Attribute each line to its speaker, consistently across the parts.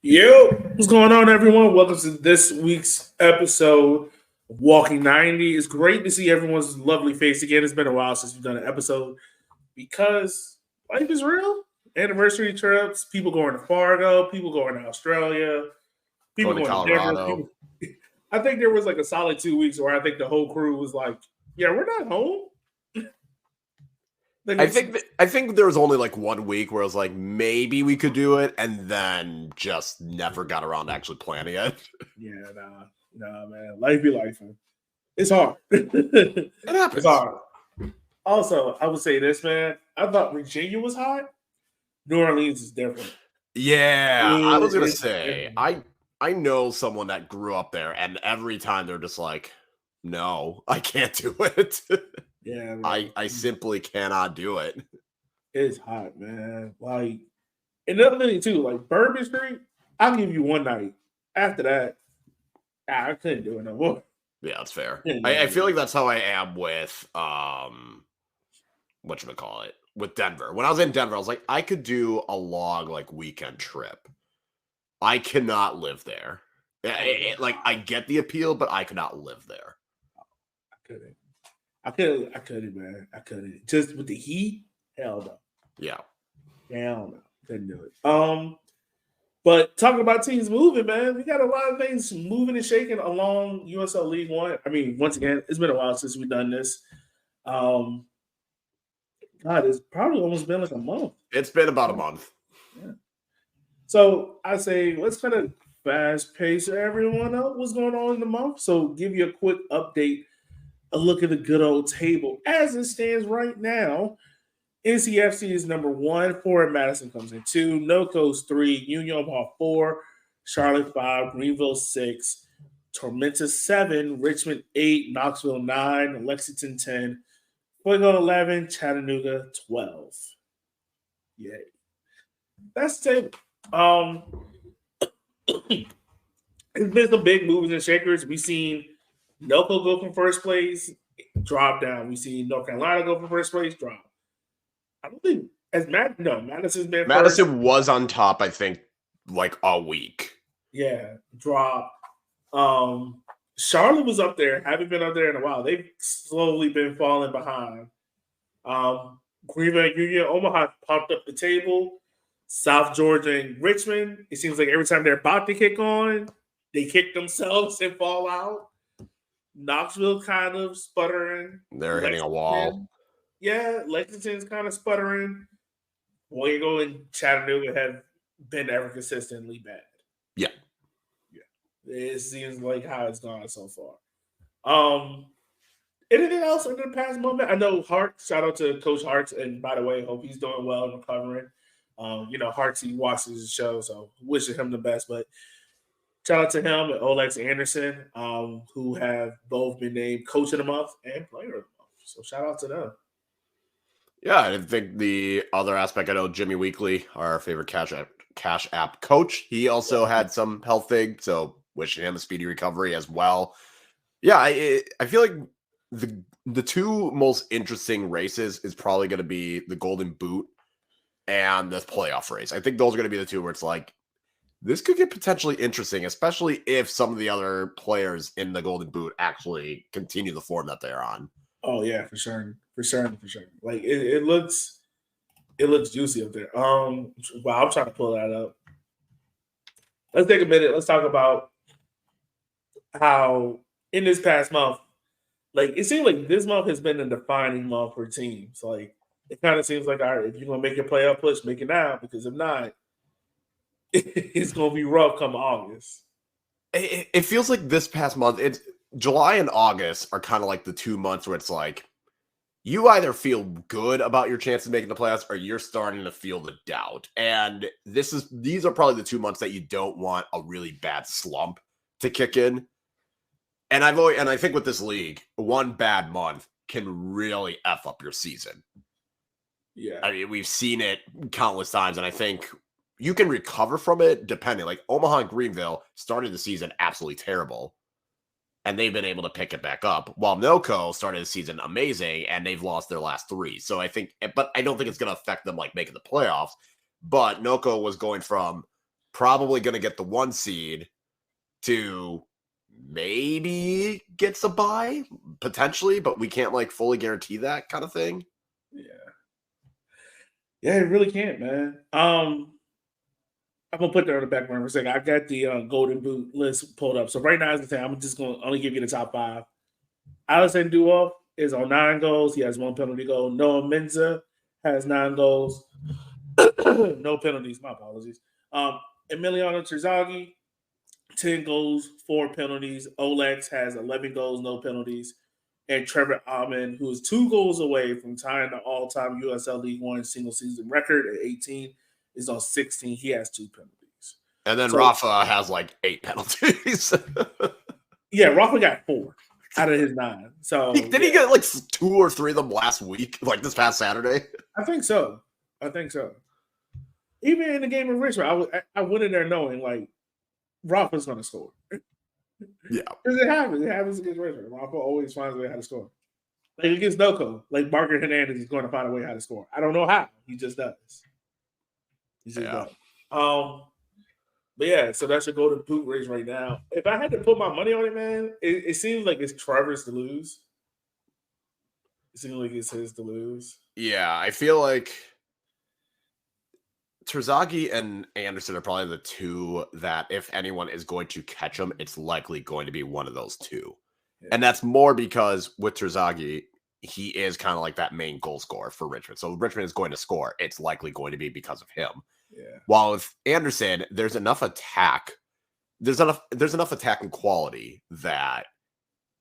Speaker 1: Yo, what's going on, everyone? Welcome to this week's episode of Walking 90. It's great to see everyone's lovely face again. It's been a while since we've done an episode because life is real. Anniversary trips, people going to Fargo, people going to Australia, people
Speaker 2: Going to
Speaker 1: going to Denver.
Speaker 2: Colorado.
Speaker 1: I think there was like a solid 2 weeks where I think the whole crew was like, "Yeah, we're not home."
Speaker 2: I think there was only like 1 week where I was like, maybe we could do it, and then just never got around to actually planning it.
Speaker 1: Yeah, nah, man. Life be life. It's hard. It
Speaker 2: happens.
Speaker 1: It's hard. Also, I would say this, man. I thought Virginia was hot. New Orleans is different.
Speaker 2: Yeah, I was gonna
Speaker 1: It's
Speaker 2: say,
Speaker 1: different.
Speaker 2: I know someone that grew up there, and every time they're just like, no, I can't do it.
Speaker 1: Yeah, man.
Speaker 2: I simply cannot do it.
Speaker 1: It's hot, man. Like another thing too, like Bourbon Street, I'll give you one night. After that, I couldn't do it no more.
Speaker 2: Yeah, that's fair.
Speaker 1: Couldn't do it
Speaker 2: I
Speaker 1: no
Speaker 2: feel
Speaker 1: more.
Speaker 2: like that's how I am with whatchamacallit, with Denver. When I was in Denver, I was like, I could do a long like weekend trip. I cannot live there. Like I get the appeal, but I could not live there.
Speaker 1: I couldn't. I couldn't, man. I couldn't. Just with the heat, hell no.
Speaker 2: Yeah.
Speaker 1: Hell no. Couldn't do it. But talking about teams moving, man, we got a lot of things moving and shaking along USL League One. I mean, once again, it's been a while since we've done this. Um, God, it's probably almost been like a month.
Speaker 2: It's been about a month.
Speaker 1: Yeah. So I say let's kind of fast pace everyone up what's going on in the month. So give you a quick update, a look at the good old table as it stands right now. NCFC is number one. Forward Madison comes in two. NoCo's three. Union Hall four. Charlotte five. Greenville six. Tormenta seven. Richmond eight. Knoxville nine. Lexington 10. Fuego 11. Chattanooga 12. Yay. That's the table. It's been some big movers and shakers. We've seen NoCo go from first place, drop down. We've seen North Carolina go from first place, drop. I don't think Madison's been first.
Speaker 2: Madison was on top, I think, like a week.
Speaker 1: Yeah, drop. Charlotte was up there. Haven't been up there in a while. They've slowly been falling behind. Greenville and Union, Omaha popped up the table. South Georgia and Richmond. It seems like every time they're about to kick on, they kick themselves and fall out. Knoxville kind of sputtering.
Speaker 2: They're hitting a wall.
Speaker 1: Yeah, Lexington's kind of sputtering. Fuego and Chattanooga have been ever consistently bad.
Speaker 2: Yeah.
Speaker 1: It seems like how it's gone so far. Anything else in the past moment? I know Hart. Shout out to Coach Hart, and by the way, hope he's doing well and recovering. Hart, he watches the show, so wishing him the best. But shout out to him and Olex Anderson, who have both been named Coach of the Month and Player of the Month. So shout out to them.
Speaker 2: Yeah, I think the other aspect, I know Jimmy Weekly, our favorite Cash App coach, he also had some health thing, so wishing him a speedy recovery as well. Yeah, I feel like the two most interesting races is probably going to be the Golden Boot and the playoff race. I think those are going to be the two where it's like, this could get potentially interesting, especially if some of the other players in the Golden Boot actually continue the form that they're on.
Speaker 1: Oh yeah, for sure. Like it looks juicy up there. Wow, I'm trying to pull that up. Let's take a minute. Let's talk about how in this past month, like it seems like this month has been a defining month for teams. Like it kind of seems like, all right, if you're gonna make your playoff push, make it now, because if not, it's gonna be rough come August.
Speaker 2: It feels like this past month, it's July and August are kind of like the 2 months where it's like you either feel good about your chance of making the playoffs or you're starting to feel the doubt. And these are probably the 2 months that you don't want a really bad slump to kick in. And I think with this league, one bad month can really F up your season.
Speaker 1: Yeah.
Speaker 2: I mean, we've seen it countless times, and I think you can recover from it depending. Like Omaha and Greenville started the season absolutely terrible, and they've been able to pick it back up, while NoCo started the season amazing, and they've lost their last three. So I don't think it's going to affect them like making the playoffs, but NoCo was going from probably going to get the 1 seed to maybe gets a bye potentially, but we can't like fully guarantee that kind of thing.
Speaker 1: Yeah, it really can't, man. I'm gonna put that on the back burner for a second. I got the Golden Boot list pulled up. So right now, as I say, I'm just gonna only give you the top 5. Alisson Duoff is on 9 goals. He has 1 penalty goal. Noah Menza has 9 goals. No penalties. My apologies. Emiliano Terzaghi, 10 goals, 4 penalties. Olex has 11 goals, no penalties. And Trevor Alman, who is 2 goals away from tying the all-time USL League One single-season record at 18, is on 16. He has 2 penalties.
Speaker 2: And then Rafa has like 8 penalties.
Speaker 1: Yeah, Rafa got 4 out of his 9. So
Speaker 2: he get like 2 or 3 of them last week, like this past Saturday?
Speaker 1: I think so. Even in the game of Richmond, I went in there knowing like Rafa's going to score.
Speaker 2: Yeah,
Speaker 1: because it happens. It happens against Richmond. Rafa always finds a way how to score. Like against Noco, like Margaret Hernandez is going to find a way how to score. I don't know how. He just does. Does. But yeah, so that's your Golden Boot race right now. If I had to put my money on it, man, it seems like it's Trevor's to lose. It seems like it's his to lose.
Speaker 2: Yeah, I feel like Terzaghi and Anderson are probably the 2 that if anyone is going to catch them, it's likely going to be one of those 2. Yeah. And that's more because with Terzaghi, he is kind of like that main goal scorer for Richmond. So Richmond is going to score. It's likely going to be because of him.
Speaker 1: Yeah.
Speaker 2: While with Anderson, there's enough attack. There's enough attacking quality that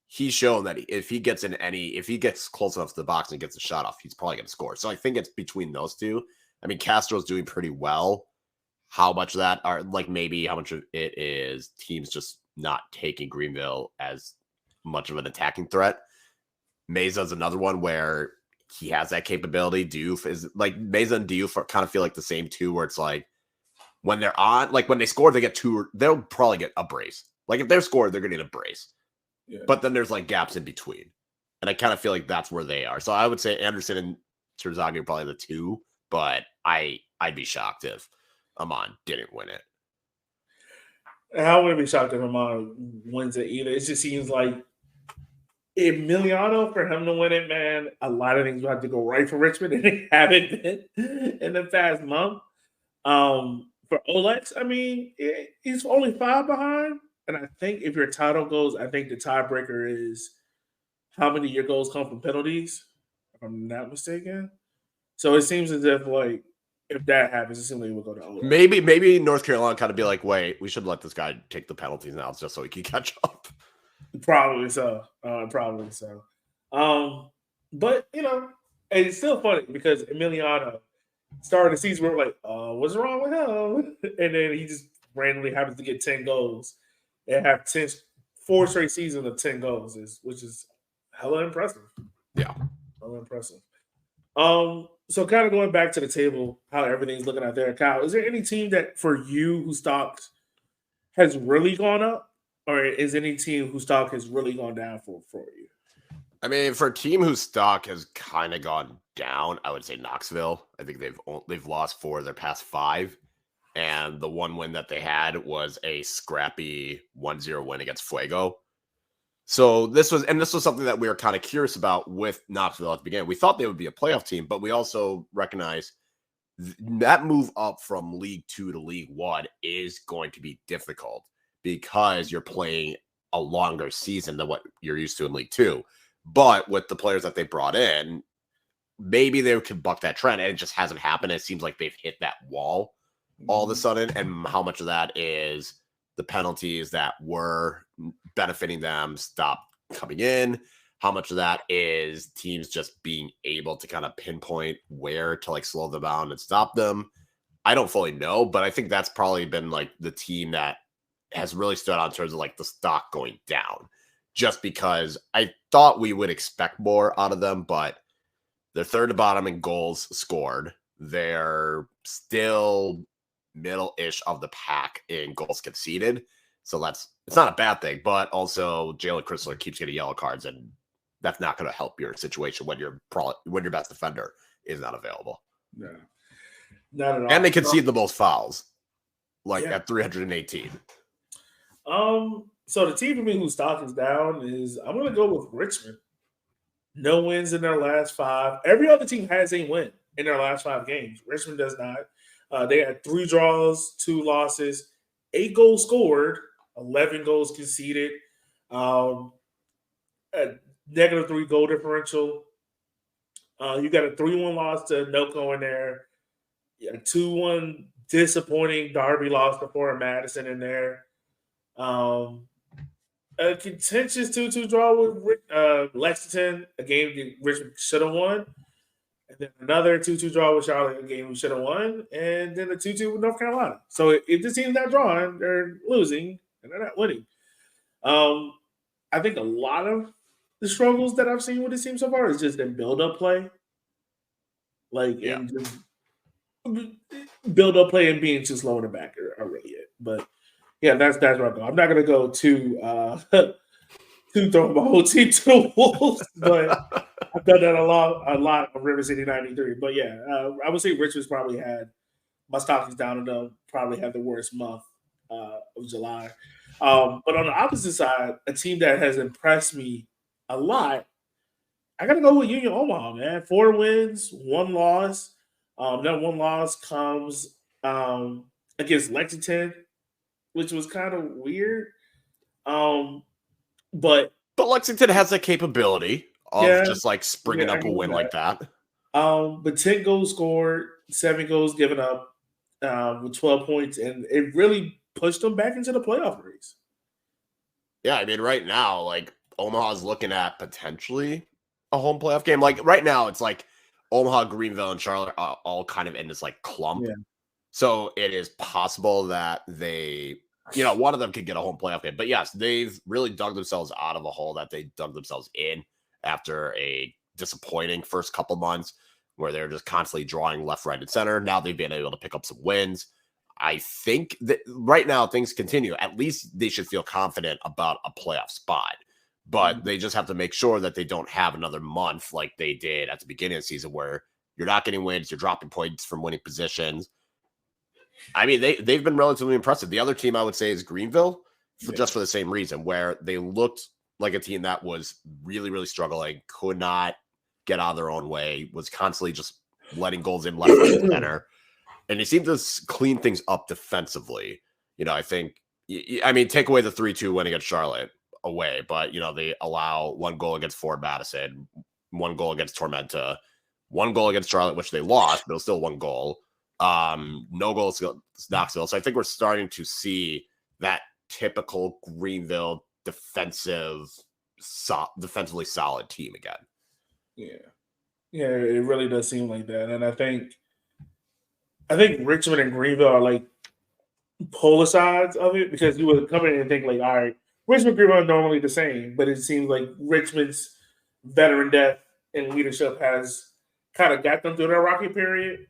Speaker 2: he's shown that if he gets close enough to the box and gets a shot off, he's probably going to score. So I think it's between those 2. I mean, Castro's doing pretty well. How much of that are like maybe how much of it is teams just not taking Greenville as much of an attacking threat? Mesa's another one where he has that capability. Diouf is like Mesa and Diouf kind of feel like the same 2, where it's like when they're on, like when they score, they get 2. They'll probably get a brace. Like if they're scored, they're going to get a brace. Yeah. But then there's like gaps in between, and I kind of feel like that's where they are. So I would say Anderson and Terzaghi are probably the 2. But I'd be shocked if Amon didn't win it.
Speaker 1: I wouldn't be shocked if Amon wins it either. It just seems like Emiliano, for him to win it, man, a lot of things will have to go right for Richmond, and they haven't been in the past month. For Olex, I mean, he's only 5 behind. And I think if your title goes, I think the tiebreaker is how many of your goals come from penalties, if I'm not mistaken. So it seems as if, like, if that happens, it seems like we'll go to Olex.
Speaker 2: Maybe North Carolina kind of be like, wait, we should let this guy take the penalties now just so he can catch up.
Speaker 1: Probably so. But, you know, and it's still funny because Emiliano started the season, we were like, what's wrong with him? And then he just randomly happens to get 10 goals and have 4 straight seasons of 10 goals, which is hella impressive.
Speaker 2: Yeah.
Speaker 1: Hella impressive. So kind of going back to the table, how everything's looking out there, Kyle, is there any team that for you whose stock has really gone up, or is any team whose stock has really gone down for you?
Speaker 2: I mean, for a team whose stock has kind of gone down, I would say Knoxville. I think they've lost 4 of their past 5, and the one win that they had was a scrappy 1-0 win against Fuego. So this was something that we were kind of curious about with Knoxville at the beginning. We thought they would be a playoff team, but we also recognize that move up from League 2 to League 1 is going to be difficult because you're playing a longer season than what you're used to in League 2. But with the players that they brought in, maybe they could buck that trend, and it just hasn't happened. It seems like they've hit that wall all of a sudden, and how much of that is the penalties that were benefiting them stop coming in. How much of that is teams just being able to kind of pinpoint where to like slow them down and stop them? I don't fully know, but I think that's probably been like the team that has really stood out in terms of like the stock going down, just because I thought we would expect more out of them, but they're 3rd to bottom in goals scored. They're still middle-ish of the pack in goals conceded. So it's not a bad thing, but also Jalen Chrysler keeps getting yellow cards, and that's not going to help your situation when your best defender is not available.
Speaker 1: No, not at all.
Speaker 2: And they concede the most fouls. at 318?
Speaker 1: So the team for me whose stock is down is I'm going to go with Richmond. No wins in their last 5. Every other team has a win in their last 5 games. Richmond does not. They had 3 draws, 2 losses, 8 goals scored, 11 goals conceded, a -3 goal differential. You got a 3-1 loss to NOCO in there. Yeah, 2-1 disappointing Derby loss to Fort Madison in there. A contentious 2-2 draw with Lexington, a game that Richmond should have won. And then another 2-2 draw with Charlotte, a game we should have won. And then a 2-2 with North Carolina. So if the team's not drawing, they're losing and they're not winning. I think a lot of the struggles that I've seen with this team so far is just in build-up play. And just build-up play and being too slow in the back are really it. But yeah, that's where I go. I'm not going to go to throw my whole team to the wolves, but I've done that a lot of River City 93. But yeah, I would say Richards probably had my stock is down and probably had the worst month of July. But on the opposite side, a team that has impressed me a lot, I got to go with Union Omaha, man. 4 wins, 1 loss. That 1 loss comes against Lexington, which was kind of weird. But
Speaker 2: Lexington has that capability of just like springing up a win like that.
Speaker 1: But 10 goals scored, 7 goals given up with 12 points, and it really pushed them back into the playoff race.
Speaker 2: Yeah, I mean, right now, like Omaha's looking at potentially a home playoff game. Like right now, it's like Omaha, Greenville, and Charlotte are all kind of in this like clump. Yeah. So it is possible that they, one of them could get a home playoff game. But yes, they've really dug themselves out of a hole that they dug themselves in after a disappointing first couple months where they're just constantly drawing left, right, and center. Now they've been able to pick up some wins. I think that right now things continue. At least they should feel confident about a playoff spot. But they just have to make sure that they don't have another month like they did at the beginning of the season where you're not getting wins, you're dropping points from winning positions. I mean, they've been relatively impressive. The other team I would say is Greenville, just for the same reason, where they looked like a team that was really, really struggling, could not get out of their own way, was constantly just letting goals in left, right, and center. And they seem to clean things up defensively. I think, take away the 3-2 win against Charlotte away, but, they allow 1 goal against Fort Madison, 1 goal against Tormenta, 1 goal against Charlotte, which they lost, but it was still 1 goal. No goals against Knoxville. So I think we're starting to see that typical Greenville defensively solid team again.
Speaker 1: Yeah, it really does seem like that. And I think Richmond and Greenville are like polar sides of it because you would come in and think like, all right, Richmond and Greenville are normally the same, but it seems like Richmond's veteran depth and leadership has kind of got them through their rocky period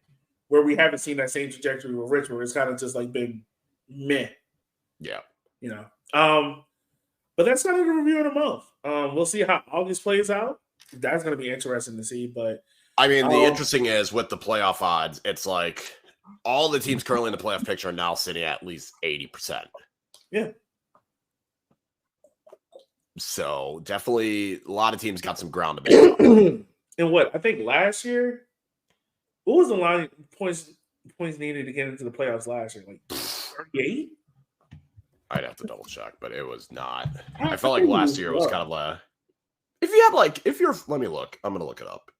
Speaker 1: where we haven't seen that same trajectory with Richmond. It's kind of just like been meh.
Speaker 2: Yeah.
Speaker 1: But that's kind of the review of the month. We'll see how August plays out. That's going to be interesting to see. But
Speaker 2: the interesting is with the playoff odds, it's like all the teams currently in the playoff picture are now sitting at least 80%.
Speaker 1: Yeah.
Speaker 2: So definitely a lot of teams got some ground to make up.
Speaker 1: And what I think last year, what was the line points needed to get into the playoffs last year? Like 38?
Speaker 2: I'd have to double check, but it was not. I felt like last year was kind of a. Let me look. I'm gonna look it up.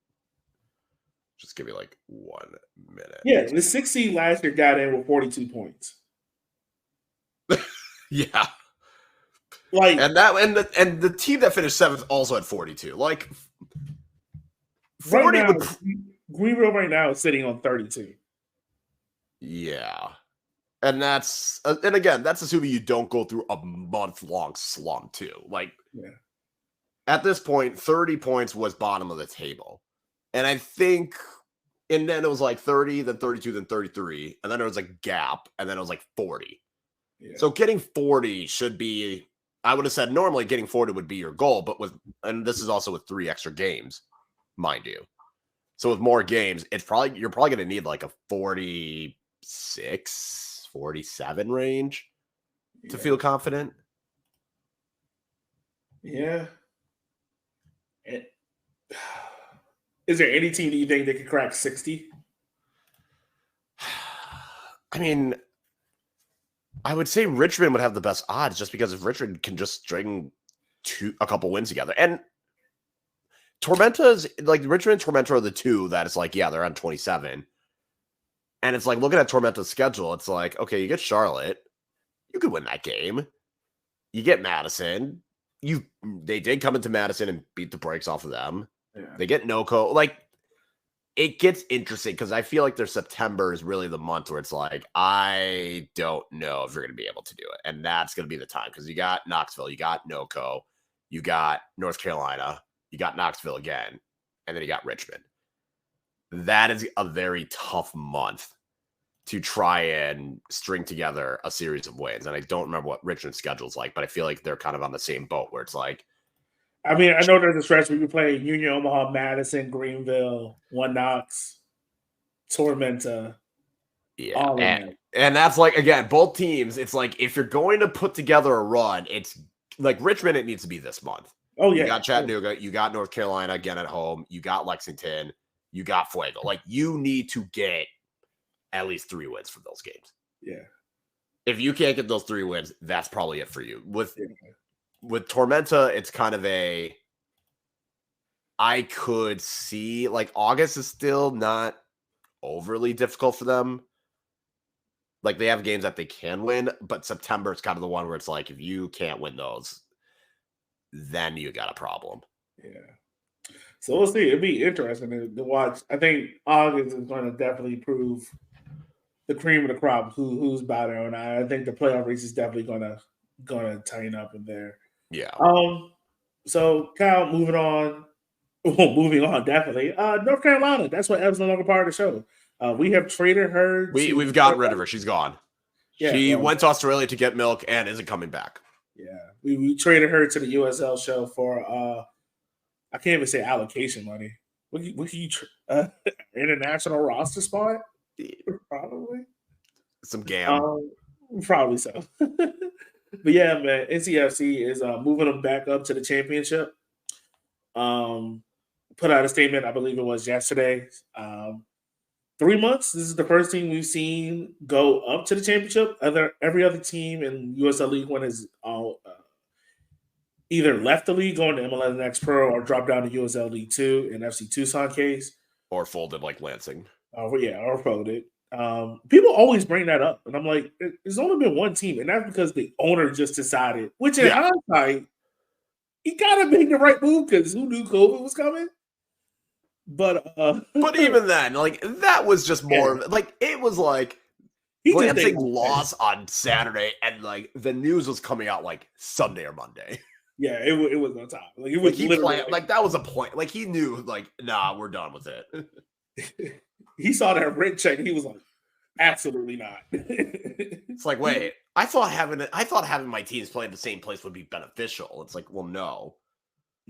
Speaker 2: Just give me like 1 minute.
Speaker 1: Yeah, the 6 seed last year got in with 42 points.
Speaker 2: Yeah.
Speaker 1: Like
Speaker 2: and the team that finished 7th also had 42. Like
Speaker 1: 40 Greenville right now is sitting on 32.
Speaker 2: Yeah. And again, that's assuming you don't go through a month-long slump too. Like at this point, 30 points was bottom of the table. And I think and then it was like 30, then 32, then 33, and then there was a gap, and then it was like 40. Yeah. So getting 40 should be, I would have said normally getting 40 would be your goal, but and this is also with 3 extra games, mind you. So with more games, you're probably going to need like a 46, 47 range to feel confident.
Speaker 1: Yeah. Is there any team that you think that could crack 60?
Speaker 2: I mean, I would say Richmond would have the best odds just because if Richmond can just string a couple wins together. And Tormenta's like Richmond and Tormenta are the two that it's like, yeah, they're on 27. And it's like looking at Tormenta's schedule, it's like, okay, you get Charlotte, you could win that game. You get Madison. They did come into Madison and beat the brakes off of them. Yeah. They get NoCo. Like, it gets interesting because I feel like their September is really the month where it's like, I don't know if you're going to be able to do it. And that's going to be the time because you got Knoxville, you got NoCo, you got North Carolina, you got Knoxville again, and then you got Richmond. That is a very tough month to try and string together a series of wins. And I don't remember what Richmond's schedule's like, but I feel like they're kind of on the same boat where it's like,
Speaker 1: I mean, I know there's a stretch where you play Union Omaha, Madison, Greenville, One Knox, Tormenta.
Speaker 2: Yeah. And that's like, again, both teams, it's like, if you're going to put together a run, it's like Richmond, it needs to be this month.
Speaker 1: Oh, yeah.
Speaker 2: You got Chattanooga, you got North Carolina again at home, you got Lexington, you got Fuego. Like, you need to get at least 3 wins from those games.
Speaker 1: Yeah.
Speaker 2: If you can't get those 3 wins, that's probably it for you. With Tormenta, it's kind of I could see, like, August is still not overly difficult for them. Like, they have games that they can win, but September is kind of the one where it's like, if you can't win those, then you got a problem.
Speaker 1: Yeah. So we'll see. It'd be interesting to watch. I think August is going to definitely prove the cream of the crop who's better, and I think the playoff race is definitely gonna tighten up in there.
Speaker 2: Yeah.
Speaker 1: So Kyle, moving on, definitely. North Carolina. That's why Ev's no longer part of the show. We have traded her.
Speaker 2: We've gotten rid of her. She's gone.
Speaker 1: Yeah,
Speaker 2: she went to Australia to get milk and isn't coming back.
Speaker 1: Yeah, we traded her to the USL show for I can't even say allocation money. What can you international roster spot? Probably
Speaker 2: some gam.
Speaker 1: Probably so. But yeah, man, NCFC is moving them back up to the championship. Put out a statement, I believe it was yesterday. 3 months. This is the first team we've seen go up to the championship. Every other team in USL League One has either left the league, going to MLS Next Pro, or dropped down to USL League Two in FC Tucson case,
Speaker 2: or folded like Lansing.
Speaker 1: Or folded. People always bring that up, and I'm like, there's only been one team, and that's because the owner just decided. Which in hindsight, he kind of made the right move because who knew COVID was coming? But
Speaker 2: even then, like that was just more like it was like Lansing lost on Saturday, and like the news was coming out like Sunday or Monday.
Speaker 1: Yeah, it was on top. Like it was
Speaker 2: he planned, like that was a point. Like he knew, like, nah, we're done with it.
Speaker 1: He saw that rent check and he was like, absolutely not.
Speaker 2: It's like, wait, I thought having my teams play in the same place would be beneficial. It's like, well, no.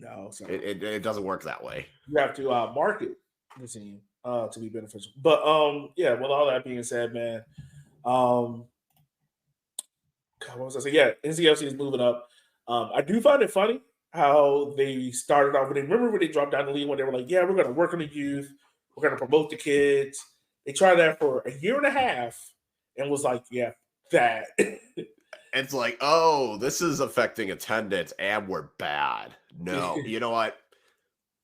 Speaker 1: No,
Speaker 2: it doesn't work that way.
Speaker 1: You have to market the team to be beneficial. But yeah, with all that being said, man, what was I saying? Yeah, NCFC is moving up. I do find it funny how they started off. Remember when they dropped down the league when they were like, yeah, we're going to work on the youth. We're going to promote the kids. They tried that for a year and a half and was like, yeah, that.
Speaker 2: It's like, oh, this is affecting attendance and we're bad. No, you know what?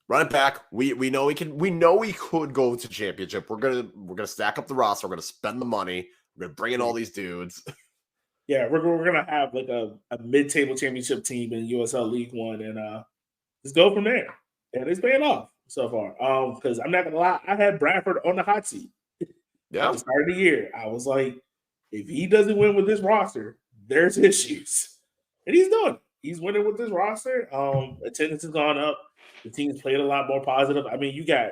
Speaker 2: Run it back. We know we can. We know we could go to championship. We're gonna stack up the roster. We're gonna spend the money. We're gonna bring in all these dudes.
Speaker 1: Yeah, we're gonna have like a mid-table championship team in USL League One, and just go from there. And it's paying off so far. Because I'm not gonna lie, I had Bradford on the hot seat.
Speaker 2: Yeah,
Speaker 1: at the start of the year, I was like, if he doesn't win with this roster, there's issues, and he's doing it. He's winning with this roster. Attendance has gone up. The team's played a lot more positive. I mean, you got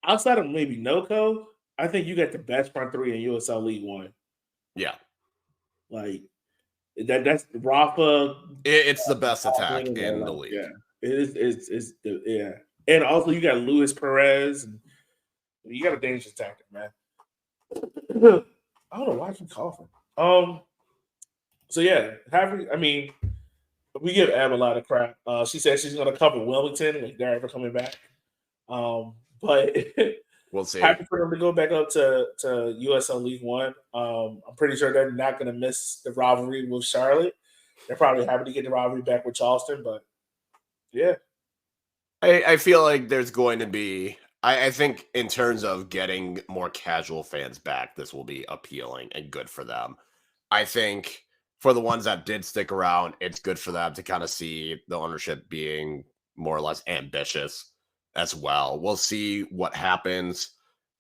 Speaker 1: outside of maybe NoCo, I think you got the best front three in USL League One.
Speaker 2: Yeah,
Speaker 1: like that's Rafa.
Speaker 2: It's the best attack in the league.
Speaker 1: Yeah, it's yeah, and also you got Luis Perez. And you got a dangerous tactic, man. I don't know why I keep coughing. So yeah, we give Ab a lot of crap. She said she's going to cover Wilmington if they're ever coming back. But
Speaker 2: We'll see.
Speaker 1: happy for them to go back up to USL League One. I'm pretty sure they're not going to miss the rivalry with Charlotte. They're probably happy to get the rivalry back with Charleston, but yeah.
Speaker 2: I feel like there's going to be, I think in terms of getting more casual fans back, this will be appealing and good for them. I think for the ones that did stick around, it's good for them to kind of see the ownership being more or less ambitious as well. We'll see what happens,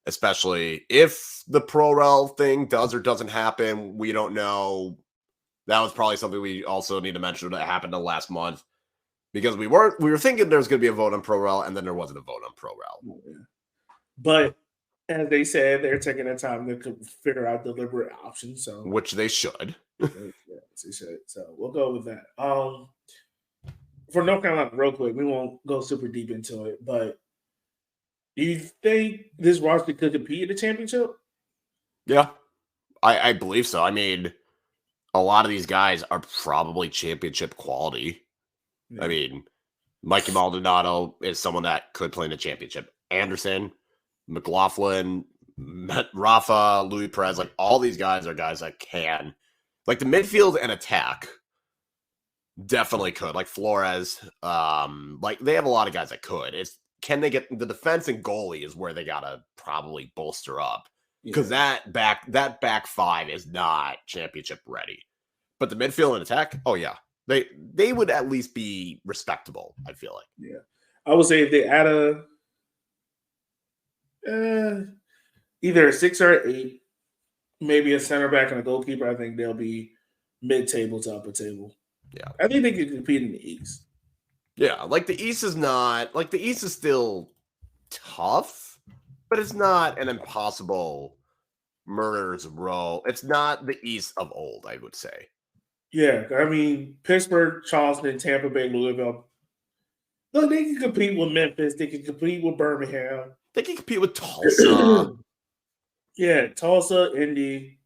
Speaker 2: especially if the ProRel thing does or doesn't happen. We don't know. That was probably something we also need to mention that happened the last month. Because we were thinking there was going to be a vote on ProRel, and then there wasn't a vote on ProRel.
Speaker 1: Yeah. But as they said, they're taking their time to figure out deliberate options. So
Speaker 2: which they should.
Speaker 1: Yeah, they should. So we'll go with that. For North Carolina, real quick, we won't go super deep into it, but do you think this roster could compete in the championship?
Speaker 2: Yeah, I believe so. I mean, a lot of these guys are probably championship quality. I mean, Mikey Maldonado is someone that could play in the championship. Anderson, McLaughlin, Rafa, Louis Perez, like all these guys are guys that can. Like the midfield and attack definitely could. Like Flores, like they have a lot of guys that could. It's can they get the defense and goalie is where they gotta probably bolster up. Because that back five is not championship ready. But the midfield and attack, oh yeah. They would at least be respectable, I feel like.
Speaker 1: Yeah. I would say if they add either a 6 or 8, maybe a center back and a goalkeeper, I think they'll be mid-table to upper table.
Speaker 2: Yeah.
Speaker 1: I think they could compete in the East.
Speaker 2: Yeah, like the East is not, like the East is still tough, but it's not an impossible murderer's row. It's not the East of old, I would say.
Speaker 1: Yeah, I mean, Pittsburgh, Charleston, Tampa Bay, Louisville. Look, they can compete with Memphis. They can compete with Birmingham.
Speaker 2: They can compete with Tulsa.
Speaker 1: Yeah, Tulsa, Indy,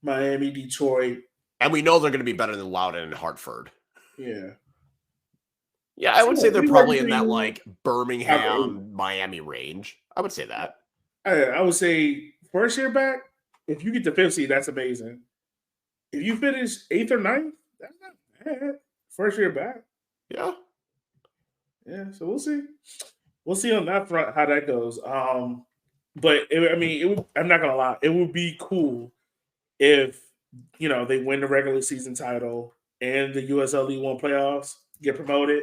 Speaker 1: Miami, Detroit.
Speaker 2: And we know they're going to be better than Loudoun and Hartford.
Speaker 1: Yeah.
Speaker 2: Yeah, I would say they're probably in that, like, Birmingham, Miami range. I would say that.
Speaker 1: I would say first year back, if you get the 5th seed, that's amazing. If you finish 8th or 9th, that's not bad. First year back.
Speaker 2: Yeah.
Speaker 1: Yeah, so we'll see. We'll see on that front how that goes. But I'm not gonna lie, it would be cool if they win the regular season title and the USL League One playoffs, get promoted.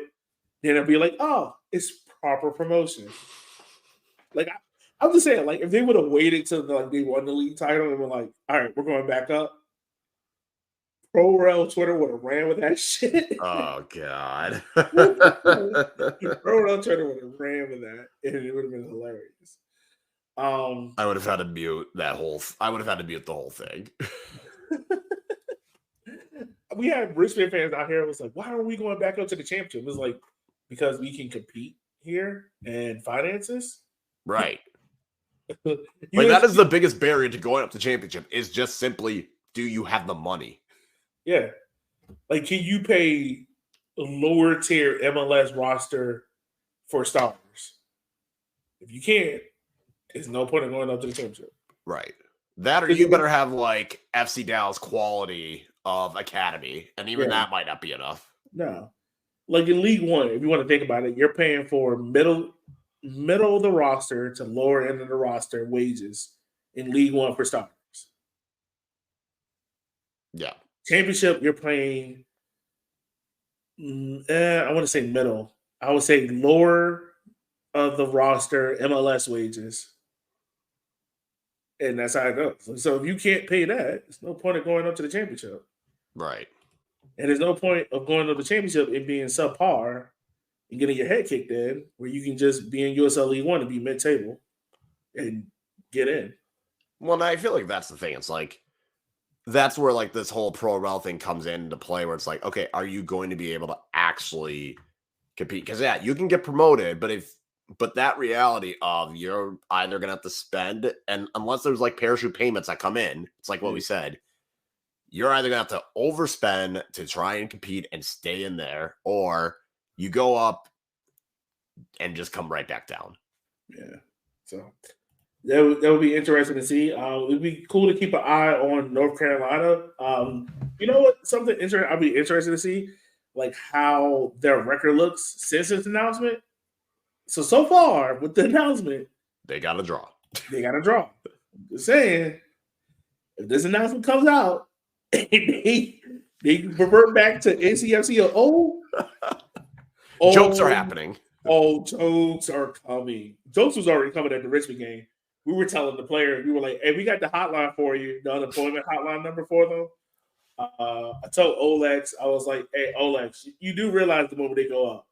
Speaker 1: Then it'll be like, oh, it's proper promotion. Like I'm just saying, like if they would have waited till they won the league title and were like, all right, we're going back up. ProRel Twitter would have ran with that shit.
Speaker 2: Oh God.
Speaker 1: ProRel Twitter would have ran with that, and it would have been hilarious.
Speaker 2: I would have had to mute that whole. I would have had to mute the whole thing.
Speaker 1: We had Richmond fans out here. It was like, why are we going back up to the championship? It was like because we can compete here and finances.
Speaker 2: Right. Like that is the biggest barrier to going up to championship. Is just simply, do you have the money?
Speaker 1: Yeah. Like, can you pay a lower tier MLS roster for starters? If you can't, there's no point in going up to the championship.
Speaker 2: Right. That or you better have like FC Dallas quality of academy, and even that might not be enough.
Speaker 1: No. Like in League One, if you want to think about it, you're paying for middle of the roster to lower end of the roster wages in League One for starters.
Speaker 2: Yeah.
Speaker 1: Championship, you're playing, I want to say middle. I would say lower of the roster MLS wages. And that's how it goes. So if you can't pay that, there's no point of going up to the championship.
Speaker 2: Right.
Speaker 1: And there's no point of going to the championship and being subpar and getting your head kicked in, where you can just be in USL League One and be mid-table and get in.
Speaker 2: Well, I feel like that's the thing. It's like, that's where like this whole ProRel thing comes into play, where it's like, okay, are you going to be able to actually compete? Because you can get promoted, but if But that reality of you're either going to have to spend, and unless there's like parachute payments that come in, it's like what we said, you're either going to have to overspend to try and compete and stay in there, or you go up and just come right back down.
Speaker 1: Yeah. So that would be interesting to see. It would be cool to keep an eye on North Carolina. You know what? Something interesting. I'd be interested to see like how their record looks since this announcement. So far with the announcement,
Speaker 2: they got to draw.
Speaker 1: They got to draw. Just saying, if this announcement comes out, and they revert back to NCFC or
Speaker 2: jokes are happening.
Speaker 1: Oh, jokes are coming. Jokes was already coming at the Richmond game. We were telling the players, we were like, hey, we got the hotline for you, the unemployment hotline number for them. I told Olex, I was like, hey, Olex, you do realize the moment they go up,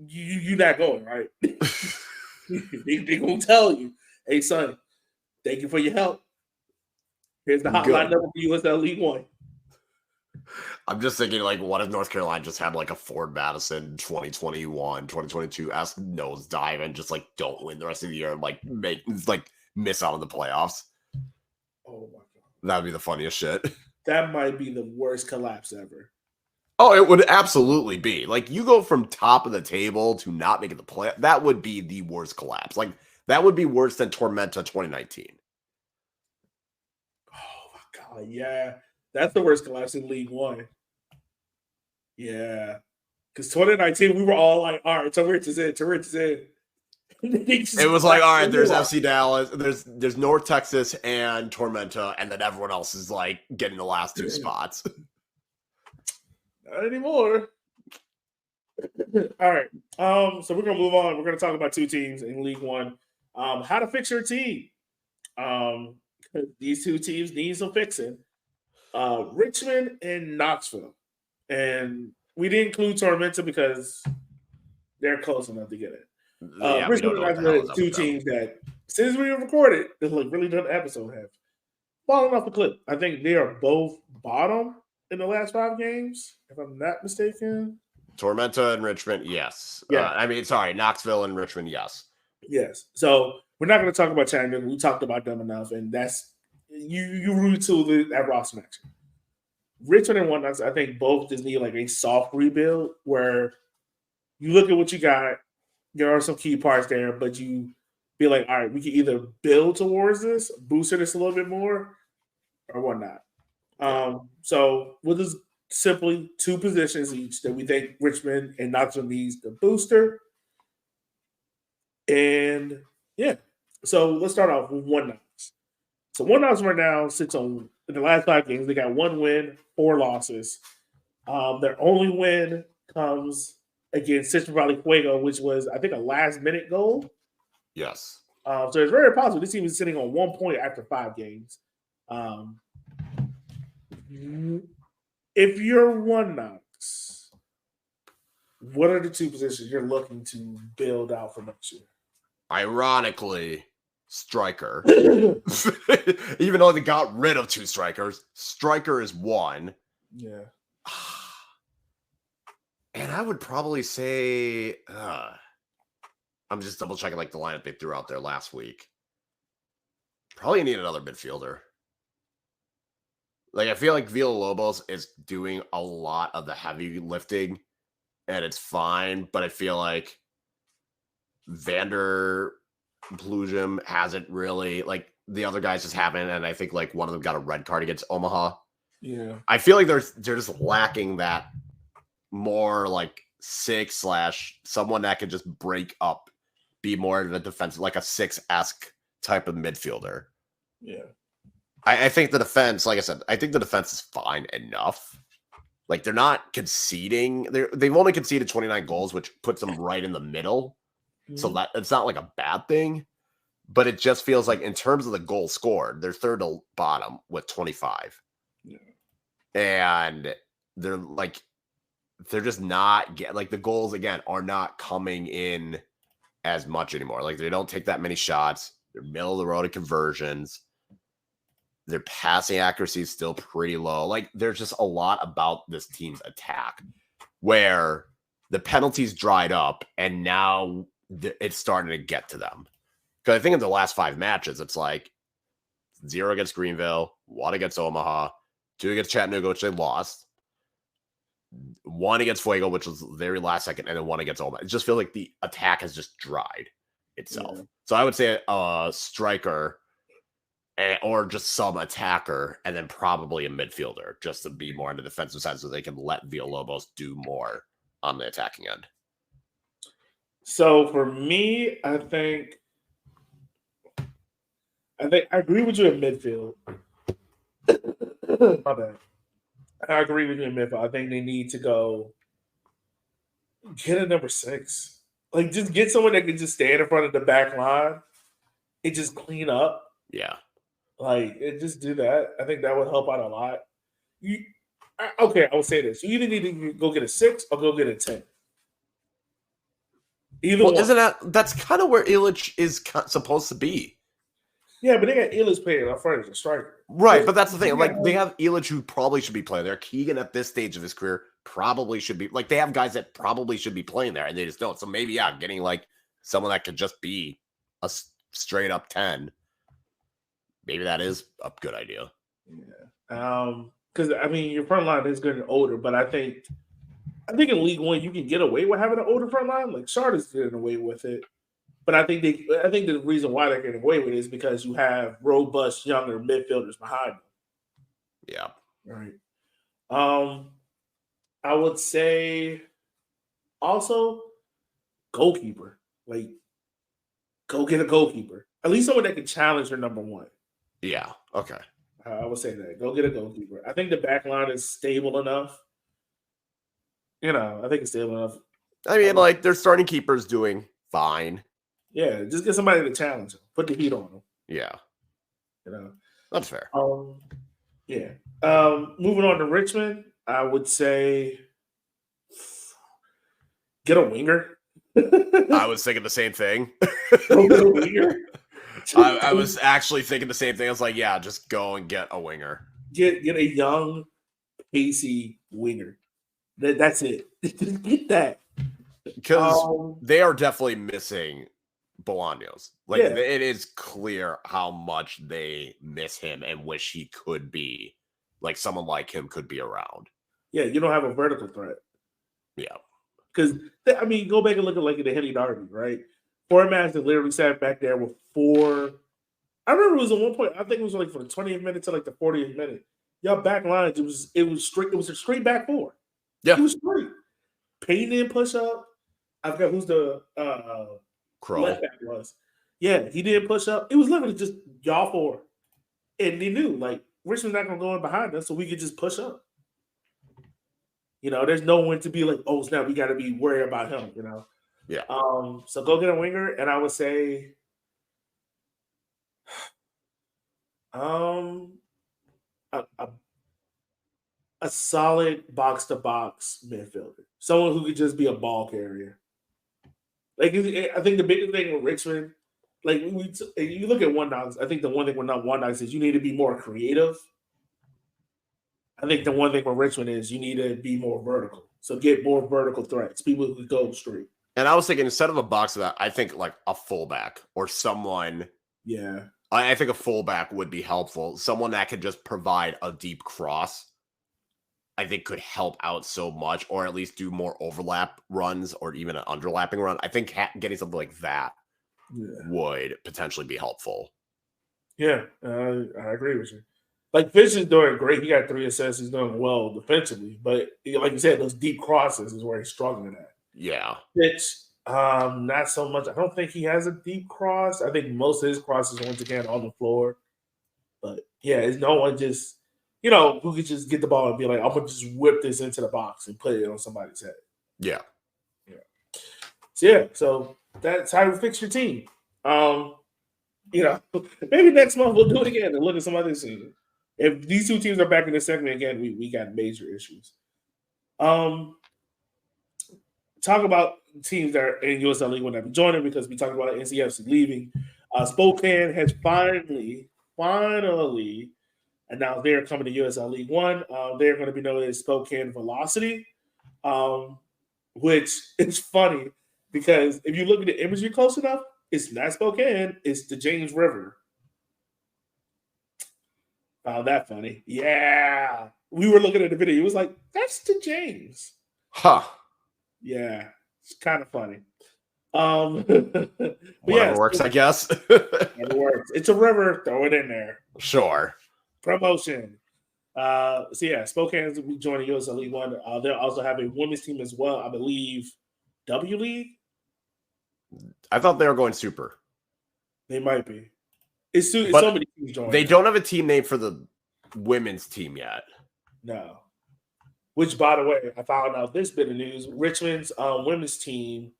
Speaker 1: you're not going, right? they going to tell you, hey, son, thank you for your help. Here's the hotline number for USL League One.
Speaker 2: I'm just thinking, like, what if North Carolina just had, like, a Ford Madison 2021, 2022-esque nosedive and just, like, don't win the rest of the year and, like, miss out on the playoffs?
Speaker 1: Oh, my God.
Speaker 2: That'd be the funniest shit.
Speaker 1: That might be the worst collapse ever.
Speaker 2: Oh, it would absolutely be. Like, you go from top of the table to not making the play. That would be the worst collapse. Like, that would be worse than Tormenta 2019.
Speaker 1: Oh, my God, yeah. That's the worst collapse in League One. Yeah. Because 2019, we were all like, all right, Torrance is in.
Speaker 2: It was like, all right, there's FC Dallas, there's North Texas and Tormenta, and then everyone else is like getting the last two spots.
Speaker 1: Not anymore. All right. So we're gonna move on. We're gonna talk about two teams in League One. How to fix your team. These two teams need some fixing. Richmond and Knoxville. And we didn't include Tormenta because they're close enough to get it. Richmond and Knoxville are two teams that, since we recorded, this like really done episode have fallen off the cliff. I think they are both bottom in the last 5 games, if I'm not mistaken.
Speaker 2: Tormenta and Richmond, yes. Yeah. Knoxville and Richmond, yes.
Speaker 1: Yes. So we're not going to talk about Chattanooga. We talked about them enough, and that's you root to that roster next year. Richmond and whatnot, I think both just need like a soft rebuild where you look at what you got. There are some key parts there, but you be like, all right, we can either build towards this, boost this a little bit more, or whatnot. So we'll just simply 2 positions each that we think Richmond and Knoxville needs the booster. And yeah, so let's start off with One Knox. So One Knox right now sits on, in the last 5 games, they got 1 win, 4 losses. Their only win comes against Central Valley Fuego, which was, I think, a last-minute goal.
Speaker 2: Yes.
Speaker 1: So it's very possible this team is sitting on 1 point after 5 games. If you're One Knox, what are the 2 positions you're looking to build out for next year?
Speaker 2: Ironically, striker. Even though they got rid of 2 strikers, striker is 1.
Speaker 1: Yeah.
Speaker 2: And I would probably say, I'm just double checking like the lineup they threw out there last week. Probably need another midfielder. Like, I feel like Villalobos is doing a lot of the heavy lifting, and it's fine, but I feel like Vander Plujum hasn't really, like, the other guys just haven't, and I think, like, one of them got a red card against Omaha.
Speaker 1: Yeah.
Speaker 2: I feel like they're just lacking that more, like, 6/someone that can just break up, be more of a defensive, like a 6-esque type of midfielder.
Speaker 1: Yeah.
Speaker 2: I think the defense, like I said, I think the defense is fine enough. Like, they're not conceding. They've only conceded 29 goals, which puts them right in the middle. Mm-hmm. So that it's not like a bad thing. But it just feels like in terms of the goals scored, they're third to bottom with 25. Yeah. And they're just not getting, like, the goals, again, are not coming in as much anymore. Like, they don't take that many shots. They're middle of the road at conversions. Their passing accuracy is still pretty low. Like, there's just a lot about this team's attack where the penalties dried up, and now it's starting to get to them. Because I think in the last 5 matches, it's like 0 against Greenville, 1 against Omaha, 2 against Chattanooga, which they lost, 1 against Fuego, which was very last second, and then 1 against Omaha. It just feels like the attack has just dried itself. Yeah. So I would say a striker or just some attacker, and then probably a midfielder, just to be more on the defensive side so they can let Villalobos do more on the attacking end.
Speaker 1: So for me, I think I agree with you in midfield. My bad. I agree with you in midfield. I think they need to go get a number 6. Like, just get someone that can just stand in front of the back line and just clean up.
Speaker 2: Yeah.
Speaker 1: Like, and just do that. I think that would help out a lot. Okay, I would say this. You either need to go get a 6 or go get a 10. Either one.
Speaker 2: Isn't that's kind of where Illich is supposed to be?
Speaker 1: Yeah, but they got Illich playing up front as a striker.
Speaker 2: Right, but that's the thing. Like, they have Illich who probably should be playing there. Keegan at this stage of his career probably should be. Like, they have guys that probably should be playing there, and they just don't. So maybe, yeah, getting, like, someone that could just be a straight-up 10, maybe that is a good idea.
Speaker 1: Yeah. Because, I mean, your front line is getting older, but I think in League One you can get away with having an older front line. Like, Charlotte's getting away with it. But I think the reason why they're getting away with it is because you have robust younger midfielders behind them.
Speaker 2: Yeah.
Speaker 1: Right. I would say also goalkeeper. Like, go get a goalkeeper. At least someone that can challenge your number 1.
Speaker 2: Yeah. Okay.
Speaker 1: I would say that. Go get a goalkeeper. I think the back line is stable enough. I think it's stable enough.
Speaker 2: I mean, like, their starting keeper's doing fine.
Speaker 1: Yeah, just get somebody to challenge them. Put the heat on them.
Speaker 2: Yeah. That's fair.
Speaker 1: Yeah. Moving on to Richmond, I would say get a winger.
Speaker 2: I was thinking the same thing.
Speaker 1: Go get a winger.
Speaker 2: I was actually thinking the same thing. I was like, yeah, just go and get a winger.
Speaker 1: Get a young, pacey winger. That's it. Just get that.
Speaker 2: Because they are definitely missing Bolaños. Like, it is clear how much they miss him and wish he could be, like, someone like him could be around.
Speaker 1: Yeah, you don't have a vertical threat.
Speaker 2: Yeah.
Speaker 1: Because, I mean, go back and look at, like, the Henny Darby, right? 4 matches that literally sat back there with 4. I remember it was at one point, I think it was like from the 20th minute to like the 40th minute. Y'all back lines, it was a straight back 4.
Speaker 2: Yeah.
Speaker 1: It was straight. Payne didn't push up. I forgot who's the
Speaker 2: Crow
Speaker 1: left back was. Yeah, he didn't push up. It was literally just y'all 4. And they knew, like, Richmond's not going to go in behind us, so we could just push up. There's no one to be like, oh, snap, we got to be worried about him,
Speaker 2: Yeah.
Speaker 1: So go get a winger, and I would say a solid box-to-box midfielder. Someone who could just be a ball carrier. Like, I think the biggest thing with Richmond, like, you look at One Dogs, I think the one thing with One Dogs is you need to be more creative. I think the one thing with Richmond is you need to be more vertical. So get more vertical threats, people who go straight.
Speaker 2: And I was thinking, instead of a box of that, I think like a fullback or someone.
Speaker 1: Yeah.
Speaker 2: I think a fullback would be helpful. Someone that could just provide a deep cross, I think could help out so much, or at least do more overlap runs or even an underlapping run. I think getting something like that would potentially be helpful.
Speaker 1: Yeah, I agree with you. Like, Fish is doing great. He got 3 assists. He's doing well defensively. But like you said, those deep crosses is where he's struggling at.
Speaker 2: Yeah.
Speaker 1: Pitch, not so much. I don't think he has a deep cross. I think most of his crosses, once again, on the floor. But, yeah, it's no one just, who could just get the ball and be like, I'm going to just whip this into the box and put it on somebody's head.
Speaker 2: Yeah.
Speaker 1: So that's how you fix your team. Maybe next month we'll do it again and look at some other teams. If these 2 teams are back in the segment again, we got major issues. Talk about teams that are in USL League One that be joining, because we talked about NCFC leaving. Spokane has finally announced they're coming to USL League One. They're going to be known as Spokane Velocity, which is funny. Because if you look at the imagery close enough, it's not Spokane, it's the James River. Found that funny. Yeah. We were looking at the video. It was like, that's the James.
Speaker 2: Huh.
Speaker 1: Yeah. It's kind of funny.
Speaker 2: Whatever works, I guess.
Speaker 1: It works. It's a river. Throw it in there.
Speaker 2: Sure.
Speaker 1: Promotion. So yeah, Spokane will be joining USL League One. They'll also have a women's team as well. I believe W League.
Speaker 2: I thought they were going super.
Speaker 1: They might be. It's so many teams joining.
Speaker 2: They don't have a team name for the women's team yet.
Speaker 1: No. Which, by the way, I found out this bit of news. Richmond's women's team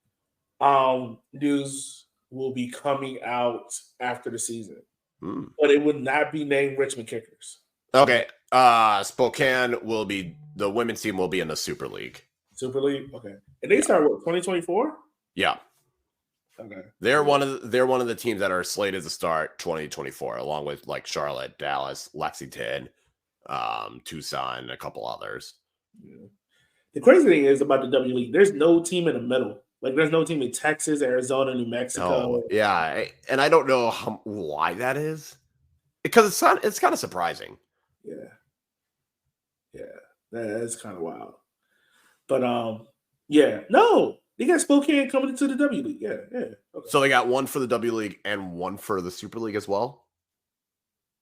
Speaker 1: news will be coming out after the season. But it would not be named Richmond Kickers.
Speaker 2: Okay. Spokane will be, the women's team will be in the Super League.
Speaker 1: Super League? Okay. And they start what, 2024?
Speaker 2: Yeah.
Speaker 1: Okay.
Speaker 2: They're one of the teams that are slated to start 2024, along with like Charlotte, Dallas, Lexington, Tucson, and a couple others.
Speaker 1: Yeah. The crazy thing is about the W League, there's no team in the middle. Like there's no team in Texas, Arizona, New Mexico.
Speaker 2: Oh, yeah, and I don't know why that is, because it's kind of surprising.
Speaker 1: Yeah, that's kind of wild. But yeah, no, they got Spokane coming into the W League. Yeah. Okay.
Speaker 2: So they got one for the W League and one for the Super League as well.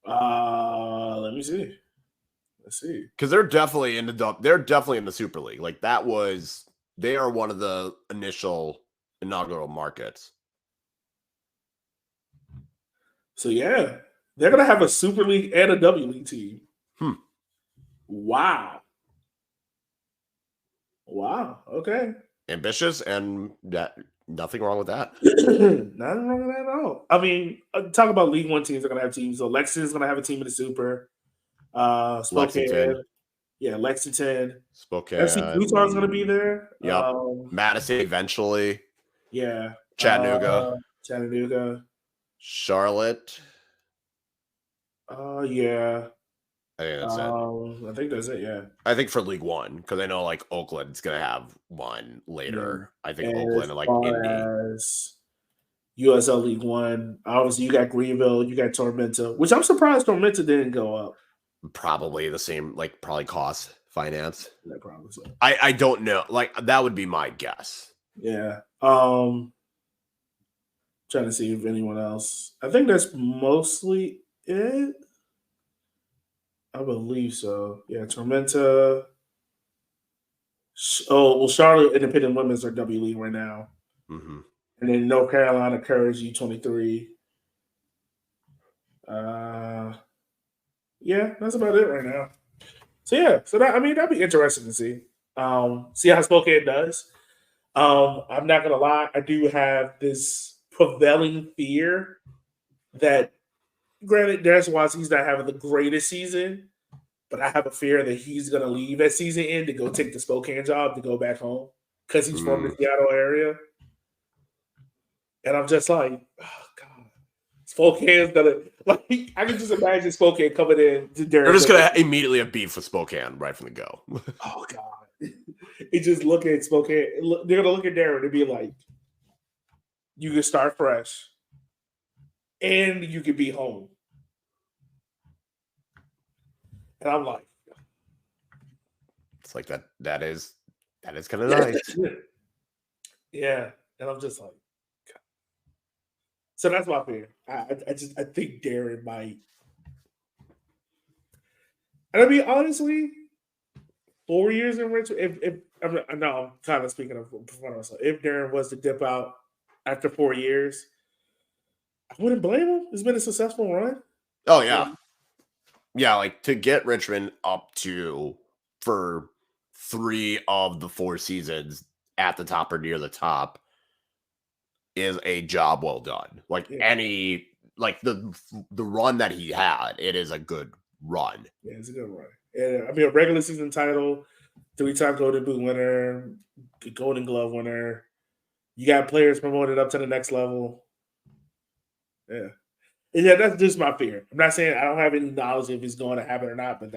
Speaker 1: Let me see. Let's see,
Speaker 2: because they're definitely in the Super League. Like they are one of the initial inaugural markets.
Speaker 1: So yeah, they're gonna have a Super League and a W League team. Wow. Okay.
Speaker 2: Ambitious, and nothing wrong with that.
Speaker 1: Nothing wrong with that at all. I mean, talk about League One teams are gonna have teams. So Lexington's gonna have a team in the Super. Spokane.
Speaker 2: Lexington.
Speaker 1: Yeah, Lexington.
Speaker 2: Spokane.
Speaker 1: FC Utah's gonna be there.
Speaker 2: Yep. Madison eventually.
Speaker 1: Yeah.
Speaker 2: Chattanooga.
Speaker 1: Charlotte. Yeah.
Speaker 2: I think that's it.
Speaker 1: I think that's it, yeah.
Speaker 2: I think for League One, because I know like Oakland's gonna have one later. Yeah. I think Oakland and like Indy.
Speaker 1: USL League One. Obviously, you got Greenville, you got Tormenta, which I'm surprised Tormenta didn't go up.
Speaker 2: Probably the same, like probably cost finance.
Speaker 1: Yeah, probably so.
Speaker 2: I don't know. Like that would be my guess.
Speaker 1: Yeah. Trying to see if anyone else. I think that's mostly it. I believe so. Yeah, Tormenta. Oh, well, Charlotte Independent Women's are W League right now.
Speaker 2: Mm-hmm.
Speaker 1: And then North Carolina Courage U23. Yeah, that's about it right now. So yeah, that'd be interesting to see. See how Spokane does. I'm not gonna lie, I do have this prevailing fear that, granted, Darren Watson's not having the greatest season, but I have a fear that he's gonna leave at season end to go take the Spokane job to go back home because he's from the Seattle area. And I'm just like, oh God, Spokane's gonna, like, I can just imagine Spokane coming in to Darren.
Speaker 2: They're just gonna immediately have beef with Spokane right from the go.
Speaker 1: Oh God. It just look at Spokane. They're gonna look at Darren and be like, you can start fresh and you can be home. And I'm like,
Speaker 2: it's like that is kind of nice.
Speaker 1: Yeah. And I'm just like, God. So that's my fear. I think Darren might. And I mean, honestly, 4 years in Richmond, if I'm kind of speaking of myself. If Darren was to dip out after 4 years, I wouldn't blame him. It's been a successful run.
Speaker 2: Oh yeah. Yeah, like to get Richmond up to for 3 of the 4 seasons at the top or near the top is a job well done. Like the run that he had, it is a good run.
Speaker 1: Yeah, it's a good run. And I mean, a regular season title, 3-time Golden Boot winner, Golden Glove winner. You got players promoted up to the next level. Yeah. And yeah, that's just my fear. I'm not saying I don't have any knowledge if it's going to happen or not, but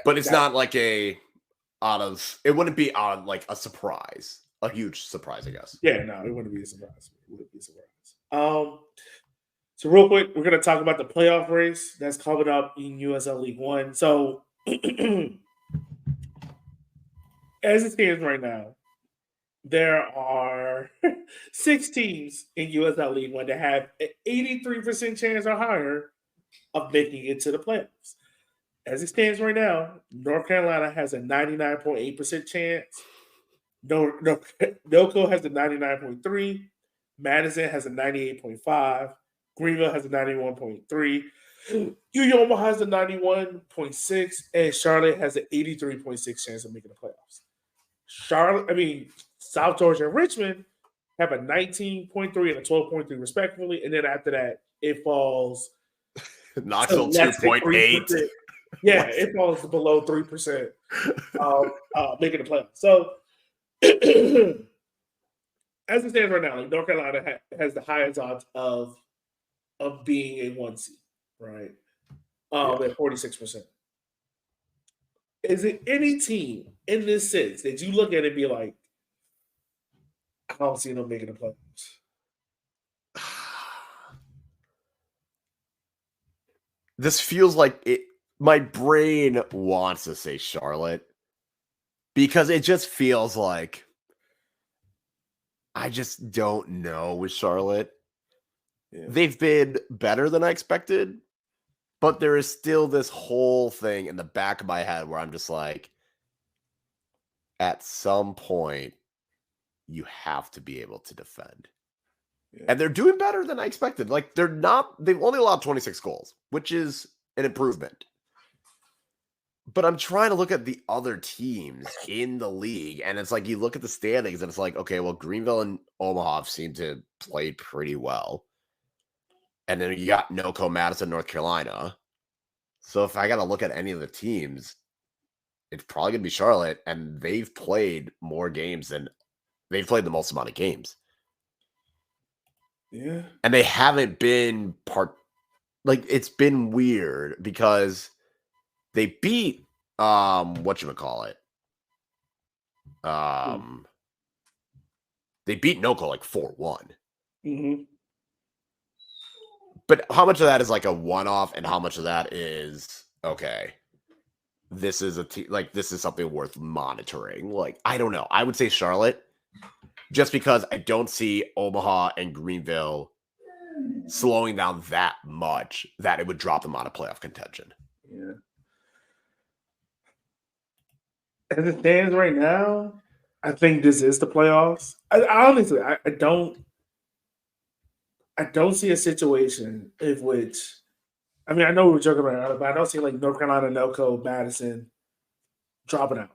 Speaker 2: but it's not like it wouldn't be on like a surprise. a huge surprise, I guess.
Speaker 1: Yeah, no, it wouldn't be a surprise. It wouldn't be a surprise. So real quick, we're gonna talk about the playoff race that's coming up in USL League One. So as it stands right now, there are 6 teams in USL League One that have an 83% chance or higher of making it to the playoffs. As it stands right now, North Carolina has a 99.8% chance. NoCo has a 99.3. Madison has a 98.5. Greenville has a 91.3. UYoma has a 91.6. And Charlotte has an 83.6 chance of making the playoffs. South Georgia and Richmond have a 19.3 and a 12.3 respectively. And then after that, it falls
Speaker 2: Knoxville
Speaker 1: to less than
Speaker 2: 2.8.
Speaker 1: 3%. Yeah, it falls to below 3% of making the playoffs. So as it stands right now, like North Carolina has the highest odds of being a 1 seed, right? At 46%. Is it any team in this sense that you look at it and be like, I don't see them making the playoffs?
Speaker 2: This feels like it. My brain wants to say Charlotte because it just feels like I just don't know with Charlotte.
Speaker 1: Yeah.
Speaker 2: They've been better than I expected, but there is still this whole thing in the back of my head where I'm just like, at some point, you have to be able to defend.
Speaker 1: Yeah.
Speaker 2: And they're doing better than I expected. Like, they've only allowed 26 goals, which is an improvement. But I'm trying to look at the other teams in the league, and it's like you look at the standings, and it's like, okay, well, Greenville and Omaha seem to play pretty well. And then you got NoCo, Madison, North Carolina. So if I got to look at any of the teams, it's probably going to be Charlotte, and they've played more games than they've played the most amount of games.
Speaker 1: Yeah.
Speaker 2: And they haven't been it's been weird because they beat whatchamacallit. They beat NoCo like 4-1.
Speaker 1: Mm-hmm.
Speaker 2: But how much of that is like a one-off, and how much of that is okay? This is this is something worth monitoring. Like, I don't know. I would say Charlotte, just because I don't see Omaha and Greenville slowing down that much that it would drop them out of playoff contention.
Speaker 1: Yeah. As it stands right now, I think this is the playoffs. Honestly, I don't see a situation in which, I mean, I know we're joking around it, but I don't see like North Carolina, NoCo, Madison dropping out.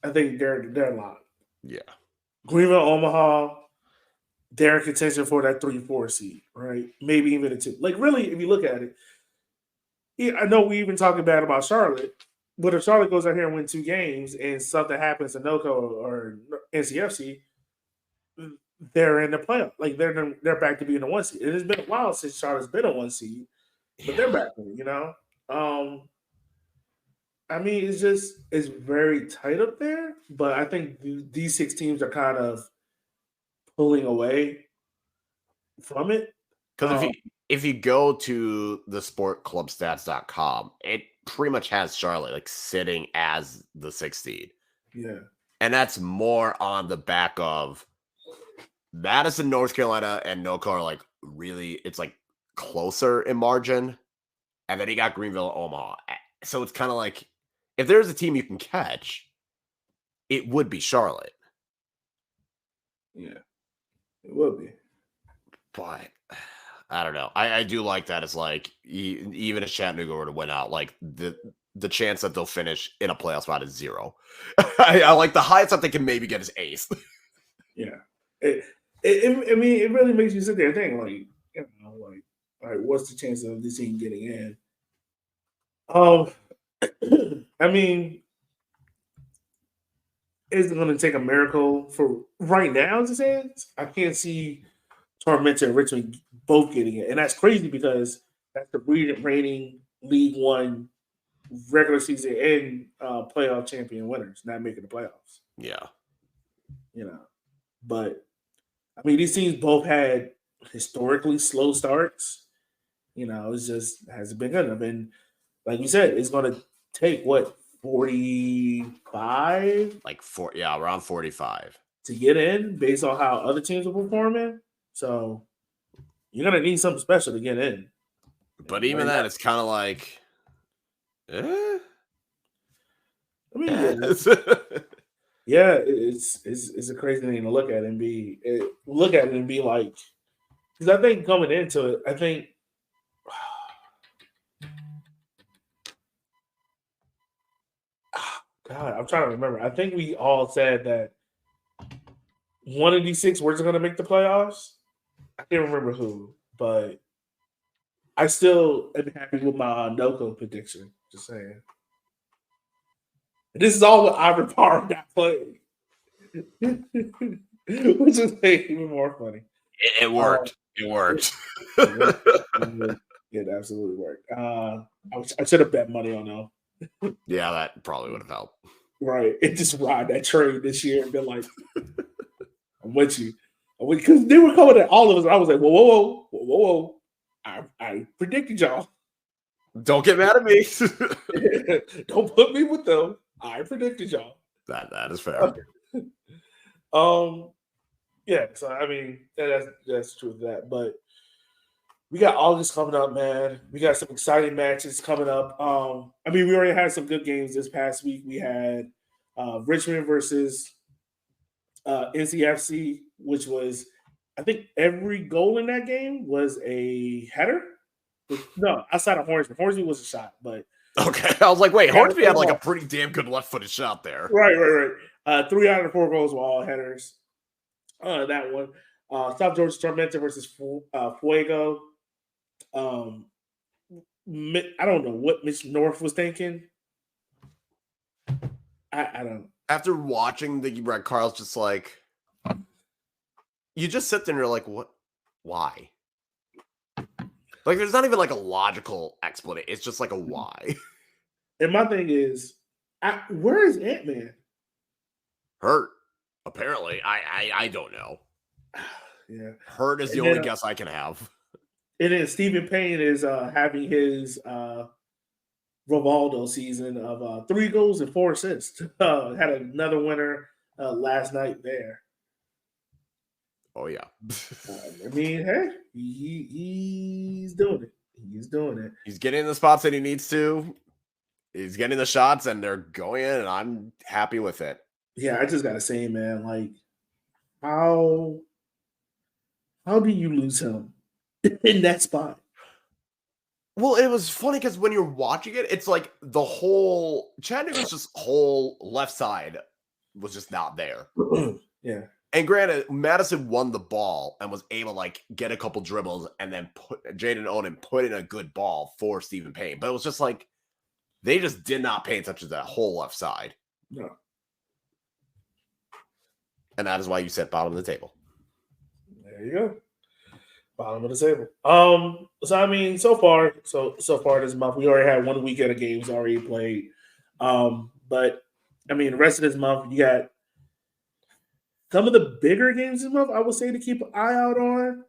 Speaker 1: I think they're locked.
Speaker 2: Yeah.
Speaker 1: Greenville, Omaha, they're in contention for that 3-4 seed, right? Maybe even a 2. Like, really, if you look at it, I know we even talking bad about Charlotte, but if Charlotte goes out here and wins 2 games and something happens to NoCo or NCFC, they're in the playoff. Like, they're back to being a 1 seed. It has been a while since Charlotte's been a 1 seed, but they're back there, you know? I mean, it's very tight up there, but I think these 6 teams are kind of pulling away from it.
Speaker 2: Because if you go to the sportclubstats.com, it pretty much has Charlotte like sitting as the 6th seed.
Speaker 1: Yeah.
Speaker 2: And that's more on the back of Madison, North Carolina, and NoCo are like really, it's like closer in margin. And then you got Greenville and Omaha. So it's kind of like, if there's a team you can catch, it would be Charlotte.
Speaker 1: Yeah, it will be.
Speaker 2: But I don't know. I do like that. It's like, even if Chattanooga were to win out, like the chance that they'll finish in a playoff spot is 0. I like the highest that they can maybe get is 8th.
Speaker 1: Yeah. I mean, it really makes you sit there and think, like, you know, like, all right, what's the chance of this team getting in? I mean, is it going to take a miracle for right now, as it stands? I can't see Tormentor and Richmond both getting it. And that's crazy because that's the reigning League One regular season and playoff champion winners not making the playoffs.
Speaker 2: Yeah.
Speaker 1: But I mean, these teams both had historically slow starts. It's just hasn't been good enough. And like you said, it's going to take what 45
Speaker 2: around 45
Speaker 1: to get in based on how other teams are performing. So you're going to need something special to get in.
Speaker 2: But even then, it's kind of like,
Speaker 1: I mean, yeah, it's a crazy thing to look at and be like, because I think coming into it, God, I'm trying to remember. I think we all said that one of these 6 words are going to make the playoffs. I can't remember who, but I still am happy with my no-co prediction. Just saying. This is all with Ivory Power got played, which is even more funny.
Speaker 2: It worked. It worked.
Speaker 1: It absolutely worked. I should have bet money on them.
Speaker 2: Yeah, that probably would have helped.
Speaker 1: Right. It just ride that train this year and been like, I'm with you. Because they were coming at all of us. I was like, whoa. I predicted y'all.
Speaker 2: Don't get mad at me.
Speaker 1: Don't put me with them. I predicted y'all.
Speaker 2: That is fair.
Speaker 1: Yeah, so I mean that's true of that. But we got August coming up, man. We got some exciting matches coming up. I mean, we already had some good games this past week. We had Richmond versus NCFC, which was, I think, every goal in that game was a header. No, outside of Hornsby. Hornsby was a shot, but
Speaker 2: okay. I was like, wait, Hornsby had like a pretty damn good left-footed shot there.
Speaker 1: Right. 3 out of the 4 goals were all headers. That one. South Georgia Tormenta versus Fuego. I don't know what Mitch North was thinking. I don't.
Speaker 2: After watching the Red Carl's just like, you just sit there and you're like, what? Why? Like, there's not even like a logical explanation. It's just like a why.
Speaker 1: And my thing is, where is Ant-Man?
Speaker 2: Hurt. Apparently. I don't know.
Speaker 1: Yeah.
Speaker 2: Hurt is the only guess I can have.
Speaker 1: And then Stephen Payne is having his Rivaldo season of 3 goals and 4 assists. Had another winner last night there.
Speaker 2: Oh, yeah.
Speaker 1: I mean, hey, he's doing it. He's doing it.
Speaker 2: He's getting the spots that he needs to. He's getting the shots, and they're going in, and I'm happy with it.
Speaker 1: Yeah, I just got to say, man, like, how do you lose him in that spot?
Speaker 2: Well, it was funny because when you're watching it, it's like the whole Chattanooga's just whole left side was just not there.
Speaker 1: Yeah.
Speaker 2: And granted, Madison won the ball and was able to like get a couple dribbles and then Jaden Oden put in a good ball for Stephen Payne. But it was just like they just did not pay attention to that whole left side.
Speaker 1: No.
Speaker 2: And that is why you said bottom of the table.
Speaker 1: There you go. Bottom of the table. So I mean, so far this month, we already had 1 weekend of games already played. But I mean, the rest of this month, you got some of the bigger games this month, I would say, to keep an eye out on.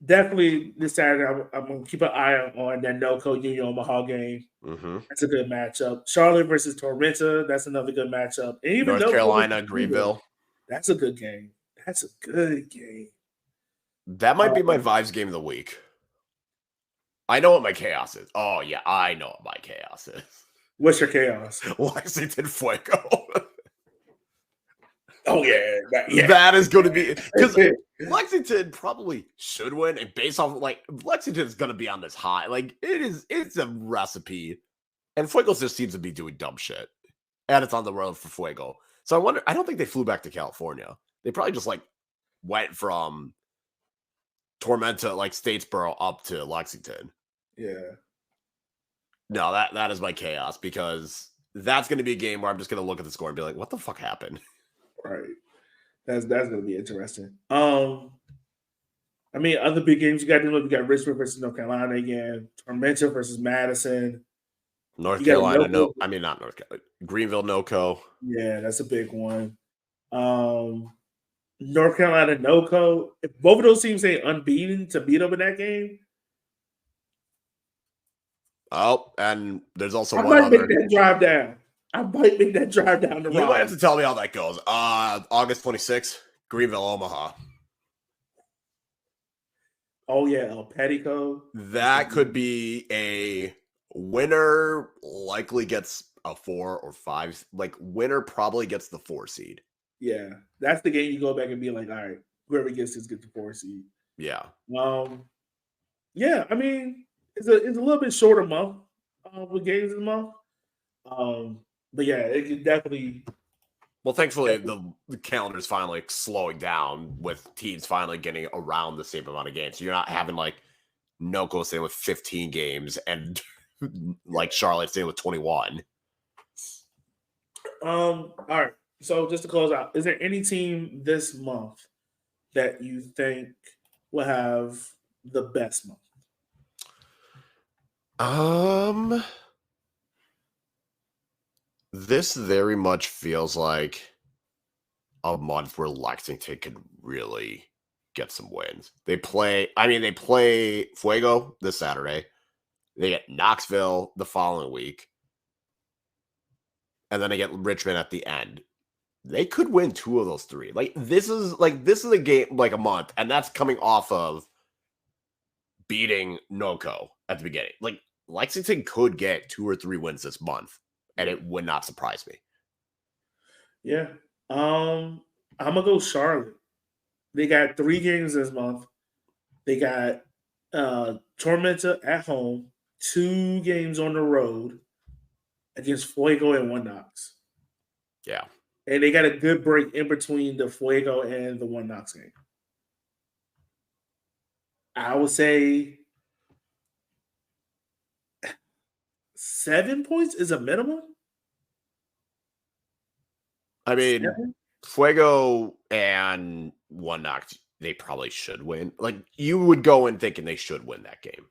Speaker 1: Definitely this Saturday, I'm going to keep an eye out on that no-co Union Omaha game.
Speaker 2: Mm-hmm.
Speaker 1: That's a good matchup. Charlotte versus Tormenta, that's another good matchup. And even
Speaker 2: North Carolina, Greenville.
Speaker 1: That's a good game. That's a good game.
Speaker 2: That might be my vibes game of the week. I know what my chaos is. Oh, yeah, I know what my chaos is.
Speaker 1: What's your chaos?
Speaker 2: Lexington Fuego.
Speaker 1: Oh, yeah.
Speaker 2: That is going to be... Because Lexington probably should win. And based off, like, Lexington is going to be on this high. Like, it's a recipe. And Fuego just seems to be doing dumb shit. And it's on the road for Fuego. So I wonder... I don't think they flew back to California. They probably just, like, went from Tormenta, like, Statesboro up to Lexington.
Speaker 1: Yeah.
Speaker 2: No, that is my chaos because that's going to be a game where I'm just going to look at the score and be like, what the fuck happened?
Speaker 1: Right. That's going to be interesting. I mean, other big games you got to look. You got Richmond versus North Carolina again. Tormenta versus Madison.
Speaker 2: North Carolina, not North Carolina. Greenville, NoCo.
Speaker 1: Yeah, that's a big one. North Carolina NoCo. If both of those teams stay unbeaten to beat them in that game,
Speaker 2: Oh, and there's also
Speaker 1: I
Speaker 2: one
Speaker 1: might make
Speaker 2: other.
Speaker 1: that drive down. I might make that drive down the
Speaker 2: You might have
Speaker 1: Raleigh.
Speaker 2: to tell me how that goes. August 26th, Greenville, Omaha.
Speaker 1: Oh yeah, Petticoat.
Speaker 2: That could be a winner. Likely gets a 4 or 5. Like winner probably gets the 4 seed.
Speaker 1: Yeah, that's the game you go back and be like, all right, whoever gets this gets the 4 seed.
Speaker 2: Yeah.
Speaker 1: Yeah, I mean, it's a little bit shorter month with games this month. But yeah, it could definitely.
Speaker 2: Well, thankfully, the calendar is finally slowing down with teams finally getting around the same amount of games. So you're not having like NoCo staying with 15 games and like Charlotte staying with 21.
Speaker 1: All right. So just to close out, is there any team this month that you think will have the best month?
Speaker 2: This very much feels like a month where Lexington could really get some wins. They play Fuego this Saturday. They get Knoxville the following week. And then they get Richmond at the end. They could win 2 of those 3. This is a game like a month, and that's coming off of beating NoCo at the beginning. Like Lexington could get 2 or 3 wins this month, and it would not surprise me.
Speaker 1: Yeah. I'm gonna go Charlotte. They got 3 games this month. They got Tormenta at home, 2 games on the road against Fuego and One Knox.
Speaker 2: Yeah.
Speaker 1: And they got a good break in between the Fuego and the One Knox game. I would say 7 points is a minimum.
Speaker 2: I mean,
Speaker 1: 7?
Speaker 2: Fuego and One Knox, they probably should win. Like you would go in thinking they should win that game.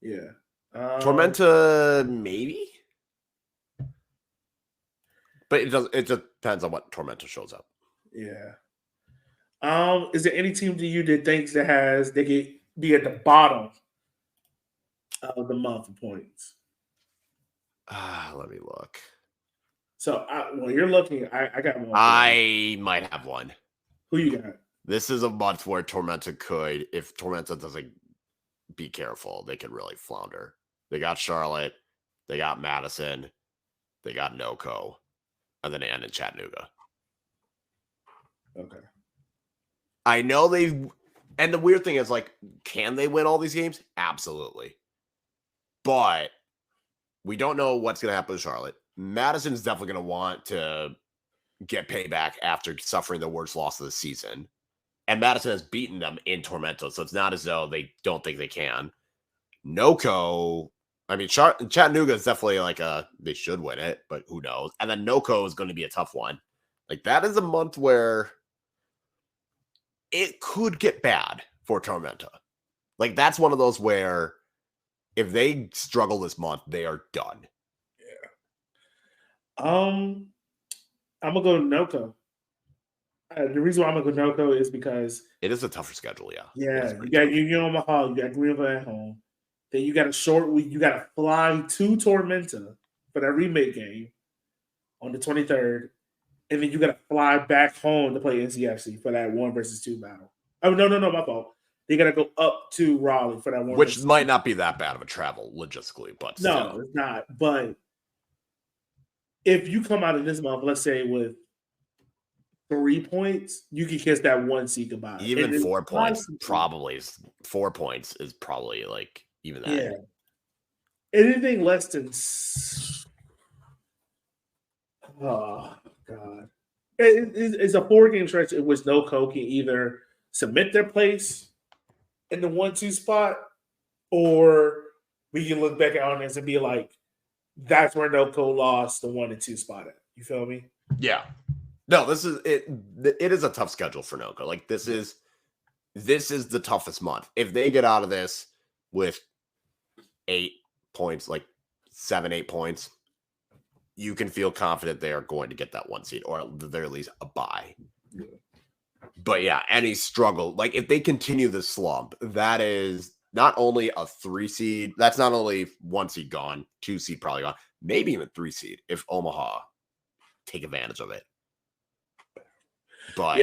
Speaker 1: Yeah.
Speaker 2: Tormenta, maybe. But it depends on what Tormenta shows up.
Speaker 1: Yeah. Is there any team to you that thinks they could be at the bottom of the month of points?
Speaker 2: Let me look.
Speaker 1: So when you're looking, I got one.
Speaker 2: I might have one.
Speaker 1: Who you got?
Speaker 2: This is a month where Tormenta could, if Tormenta doesn't be careful, they could really flounder. They got Charlotte, they got Madison, they got NoCo, and then they end in Chattanooga.
Speaker 1: Okay.
Speaker 2: I know and the weird thing is, like, can they win all these games? Absolutely. But we don't know what's going to happen with Charlotte. Madison's definitely going to want to get payback after suffering the worst loss of the season. And Madison has beaten them in Tormenta, so it's not as though they don't think they can. NoCo, I mean, Chattanooga is definitely like they should win it, but who knows? And then NoCo is going to be a tough one. Like, that is a month where it could get bad for Tormenta. Like, that's one of those where if they struggle this month, they are done.
Speaker 1: Yeah. I'm gonna go NoCo. The reason why I'm gonna go NoCo is because
Speaker 2: it is a tougher schedule. Yeah.
Speaker 1: Yeah. You got Union Omaha, you got Greenville at home. Then you got a short week. You got to fly to Tormenta for that remake game on the 23rd. And then you got to fly back home to play NCFC for that 1 versus 2 battle. Oh, no, my fault. They got to go up to Raleigh for that 1.
Speaker 2: Which might not be that bad of a travel logistically, but
Speaker 1: no,
Speaker 2: still.
Speaker 1: It's not. But if you come out of this month, let's say with 3 points, you can kiss that 1 seed goodbye.
Speaker 2: Even 4 points probably is 4 points is probably like even that.
Speaker 1: Yeah. Anything less than oh God. It's a 4-game stretch in which NoCo can either submit their place in the 1-2 spot, or we can look back on this and be like, that's where NoCo lost the 1 and 2 spot at. You feel me?
Speaker 2: Yeah. No, this is it. It is a tough schedule for NoCo. Like this is the toughest month. If they get out of this with 8 points, like 7, 8 points, you can feel confident they are going to get that 1 seed, or at the very least a bye. But yeah, any struggle, like if they continue the slump, that is not only a 3 seed, that's not only 1 seed gone, 2 seed probably gone, maybe even 3 seed if Omaha take advantage of it. But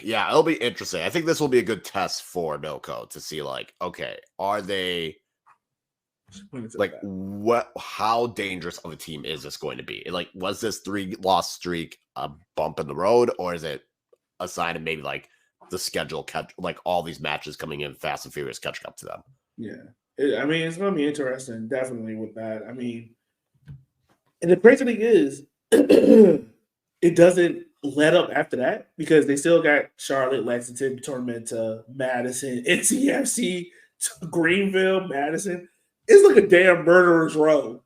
Speaker 2: yeah, it'll be interesting. I think this will be a good test for NoCo to see, like, okay, are they like how dangerous of a team is this going to be? Like, was this 3-loss streak a bump in the road, or is it a sign of maybe like the schedule like all these matches coming in fast and furious catching up to them?
Speaker 1: Yeah, I mean, it's going to be interesting, definitely with that. I mean, and the crazy thing is, it doesn't let up after that because they still got Charlotte, Lexington, Tormenta, Madison, NCFC, Greenville, Madison. It's like a damn murderer's row.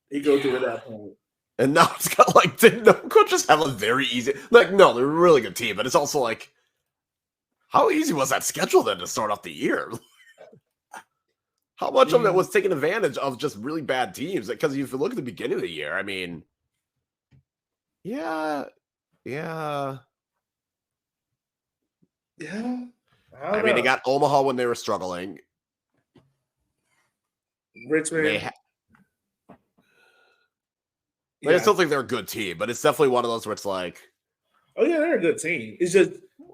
Speaker 1: They go through at that point.
Speaker 2: And now it's got like, did NoCo just have a very easy, like, no, they're a really good team, but it's also like, how easy was that schedule then to start off the year? How much of it was taking advantage of just really bad teams? Because if you look at the beginning of the year, I mean, yeah. I mean, they got Omaha when they were struggling.
Speaker 1: Richmond.
Speaker 2: I still think they're a good team, but it's definitely one of those where it's like,
Speaker 1: oh yeah, they're a good team. It's just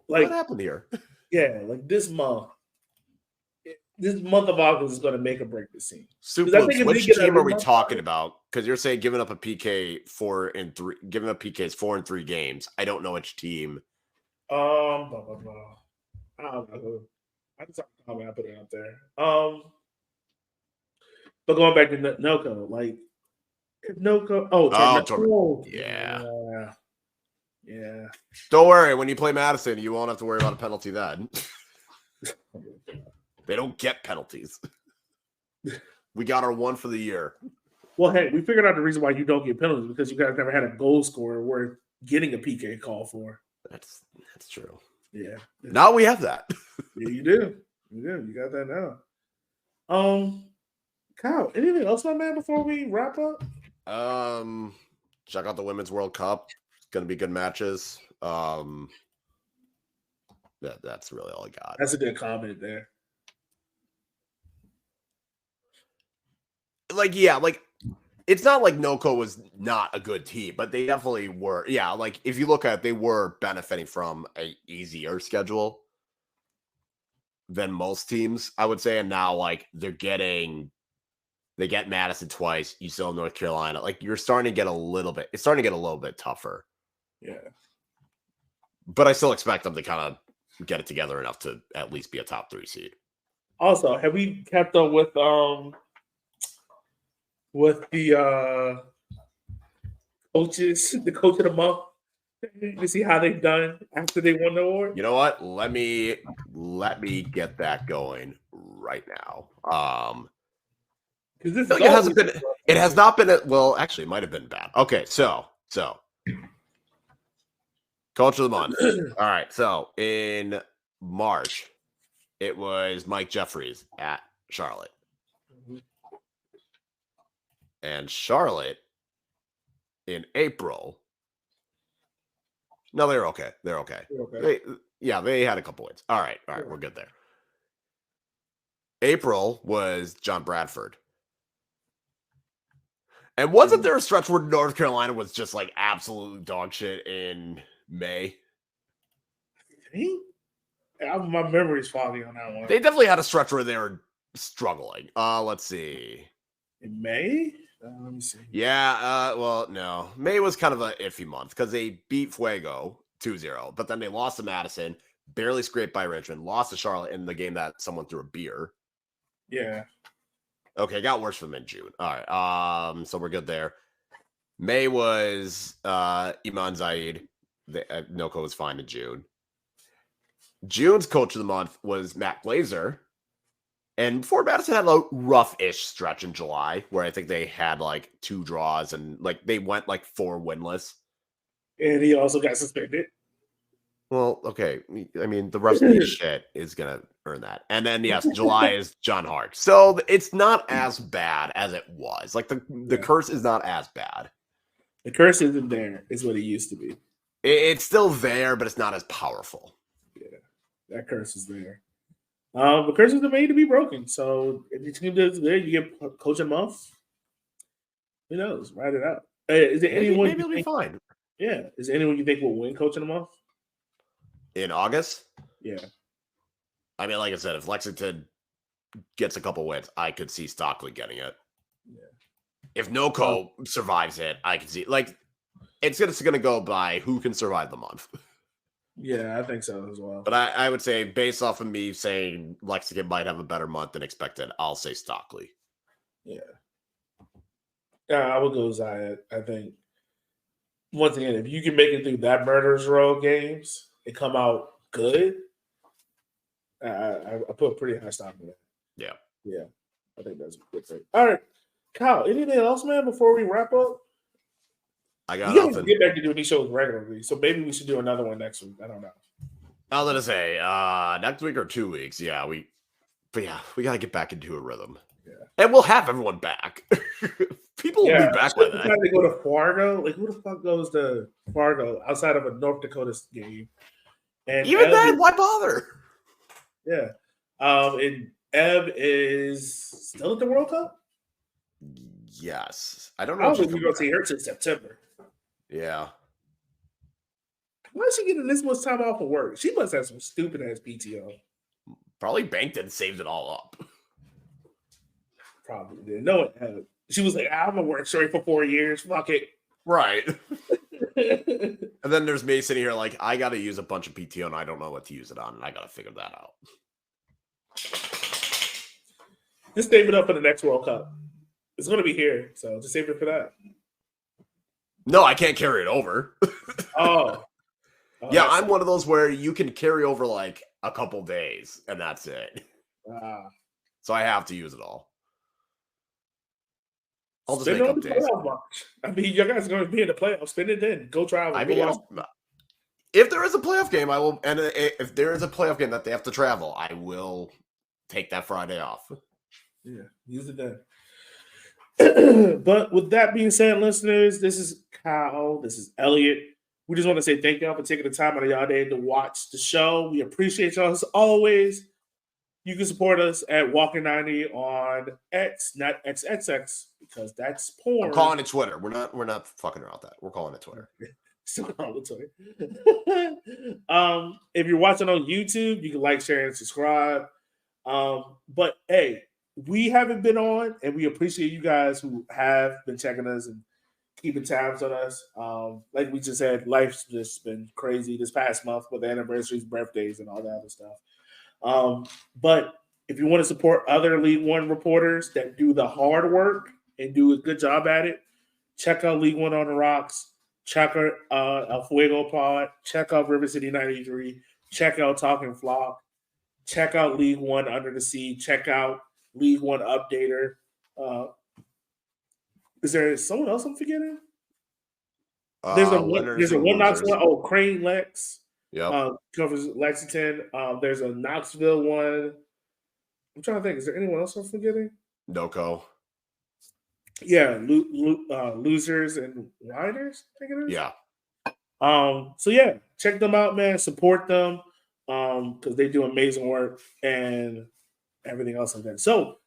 Speaker 1: like,
Speaker 2: what happened here?
Speaker 1: Yeah, like this month of August is going to make or break this team.
Speaker 2: Which team are we talking about? Because you're saying giving up a PK giving up PKs 4 in 3 games. I don't know which team.
Speaker 1: I don't know. I just put it out there. But going back to NoCo, like if NoCo, yeah.
Speaker 2: Don't worry. When you play Madison, you won't have to worry about a penalty then. They don't get penalties. We got our one for the year.
Speaker 1: Well, hey, we figured out the reason why you don't get penalties because you guys never had a goal scorer worth getting a PK call for.
Speaker 2: That's true.
Speaker 1: Yeah.
Speaker 2: Now we have that.
Speaker 1: Yeah, you do. You got that now. Kyle, anything else, my man, before we wrap up?
Speaker 2: Check out the Women's World Cup. It's gonna be good matches. That's really all I got.
Speaker 1: That's a good comment there.
Speaker 2: It's not like NoCo was not a good team, but they definitely were. Yeah, like if you look at it, they were benefiting from a easier schedule than most teams, I would say. And now, like, they get Madison twice. You still have North Carolina. Like, you're starting to get a little bit tougher.
Speaker 1: Yeah.
Speaker 2: But I still expect them to kind of get it together enough to at least be a top 3 seed.
Speaker 1: Also, have we kept up with the coaches, the coach of the month, to see how they've done after they won the award?
Speaker 2: You know what? Let me get that going right now.
Speaker 1: Because
Speaker 2: it has not been. Well, actually, it might have been bad. Okay, so coach of the month. All right, so in March, it was Mike Jeffries at Charlotte. And Charlotte in April. No, they're okay. They're okay. They had a couple wins. All right, we're good there. April was John Bradford. And wasn't there a stretch where North Carolina was just like absolute dog shit in May?
Speaker 1: My memory's foggy on that one.
Speaker 2: They definitely had a stretch where they were struggling. Let's see.
Speaker 1: In May? Let me see.
Speaker 2: Yeah, well, no. May was kind of an iffy month because they beat Fuego 2-0, but then they lost to Madison, barely scraped by Richmond, lost to Charlotte in the game that someone threw a beer.
Speaker 1: Yeah.
Speaker 2: Okay, it got worse for them in June. All right, so we're good there. May was Iman Zaid. NoCo was fine in June. June's coach of the month was Matt Glazer. And before Madison had a rough-ish stretch in July where I think they had like 2 draws and like they went like 4 winless.
Speaker 1: And he also got suspended.
Speaker 2: Well, okay. I mean, the rest of the shit is going to earn that. And then, yes, July is John Hart. So it's not as bad as it was. Like the curse is not as bad.
Speaker 1: The curse isn't there, is what it used to be.
Speaker 2: It's still there, but it's not as powerful.
Speaker 1: Yeah, that curse is there. The curses are made to be broken. So if your team does good, you get coach a month. Who knows? Write it out. Is there
Speaker 2: Maybe
Speaker 1: anyone you
Speaker 2: it'll be
Speaker 1: think?
Speaker 2: fine.
Speaker 1: Yeah, is there anyone you think will win coach in a month?
Speaker 2: In August?
Speaker 1: Yeah,
Speaker 2: I mean, like I said, if Lexington gets a couple wins, I could see Stockley getting it.
Speaker 1: yeah.
Speaker 2: If Noco survives it, I can see it's just going to go by who can survive the month.
Speaker 1: Yeah, I think so as well.
Speaker 2: But I would say, based off of me saying Lexington might have a better month than expected, I'll say Stockley.
Speaker 1: Yeah. I would go Zayat. I think once again, if you can make it through that murderers row games and come out good, I put a pretty high stock on that.
Speaker 2: Yeah.
Speaker 1: Yeah. I think that's a good thing. All right. Kyle, anything else, man, before we wrap up?
Speaker 2: I got
Speaker 1: We gotta
Speaker 2: nothing.
Speaker 1: get back to doing these shows regularly, so maybe we should do another one next week. I don't know.
Speaker 2: I was gonna say next week or 2 weeks. Yeah, we gotta get back into a rhythm.
Speaker 1: Yeah.
Speaker 2: And we'll have everyone back. People will be back by then.
Speaker 1: Time to go to Fargo. Like, who the fuck goes to Fargo outside of a North Dakota game? And
Speaker 2: Even then, why bother?
Speaker 1: Yeah. And Ev is still at the World Cup?
Speaker 2: Yes. I don't
Speaker 1: I
Speaker 2: know.
Speaker 1: don't think we're going to see her till September.
Speaker 2: Yeah.
Speaker 1: Why is she getting this much time off of work? She must have some stupid ass PTO.
Speaker 2: Probably banked and saved it all up.
Speaker 1: Probably did. No one had it. She was like, I'm going to work straight for 4 years. Fuck it.
Speaker 2: Right. And then there's me sitting here like, I got to use a bunch of PTO and I don't know what to use it on. And I got to figure that out.
Speaker 1: Just save it up for the next World Cup. It's going to be here. So just save it for that.
Speaker 2: No, I can't carry it over.
Speaker 1: Oh.
Speaker 2: Yeah, I'm one of those where you can carry over like a couple days and that's it. So I have to use it all. I'll just make updates.
Speaker 1: I mean, you guys are going to be in the playoffs. Spend it then. Go travel.
Speaker 2: I mean, if there is a playoff game, I will. And if there is a playoff game that they have to travel, I will take that Friday off.
Speaker 1: Yeah, use it then. But with that being said, listeners, this is Kyle. This is Elliot. We just want to say thank y'all for taking the time out of y'all day to watch the show. We appreciate y'all as always. You can support us at Walker90 on X, not XXX, because that's porn.
Speaker 2: I'm calling it Twitter. We're not fucking around with that. We're calling it Twitter.
Speaker 1: Still calling it Twitter. If you're watching on YouTube, you can like, share, and subscribe. But hey, we haven't been on, and we appreciate you guys who have been checking us and keeping tabs on us. Like we just said, life's just been crazy this past month with the anniversaries, birthdays, and all that other stuff. But if you want to support other League One reporters that do the hard work and do a good job at it, check out League One on the Rocks, check out El Fuego Pod, check out River City 93, check out Talking Flock, check out League One Under the Sea, check out League One Updater. Is there someone else I'm forgetting? There's a one Knoxville. Oh, Crane Lex.
Speaker 2: Yeah.
Speaker 1: Covers Lexington. There's a Knoxville one. I'm trying to think. Is there anyone else I'm forgetting?
Speaker 2: Noco.
Speaker 1: Yeah, Losers and Riders, I think it is.
Speaker 2: Yeah.
Speaker 1: So yeah, check them out, man. Support them. Because they do amazing work and everything else like that. So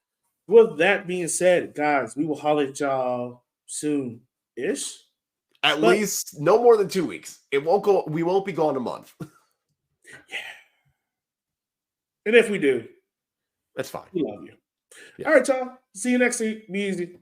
Speaker 1: with that being said, guys, we will holler at y'all soon-ish.
Speaker 2: At least no more than 2 weeks. We won't be gone a month.
Speaker 1: Yeah. And if we do,
Speaker 2: that's fine.
Speaker 1: we love you.
Speaker 2: Yeah.
Speaker 1: All right, y'all. See you next week. Be easy.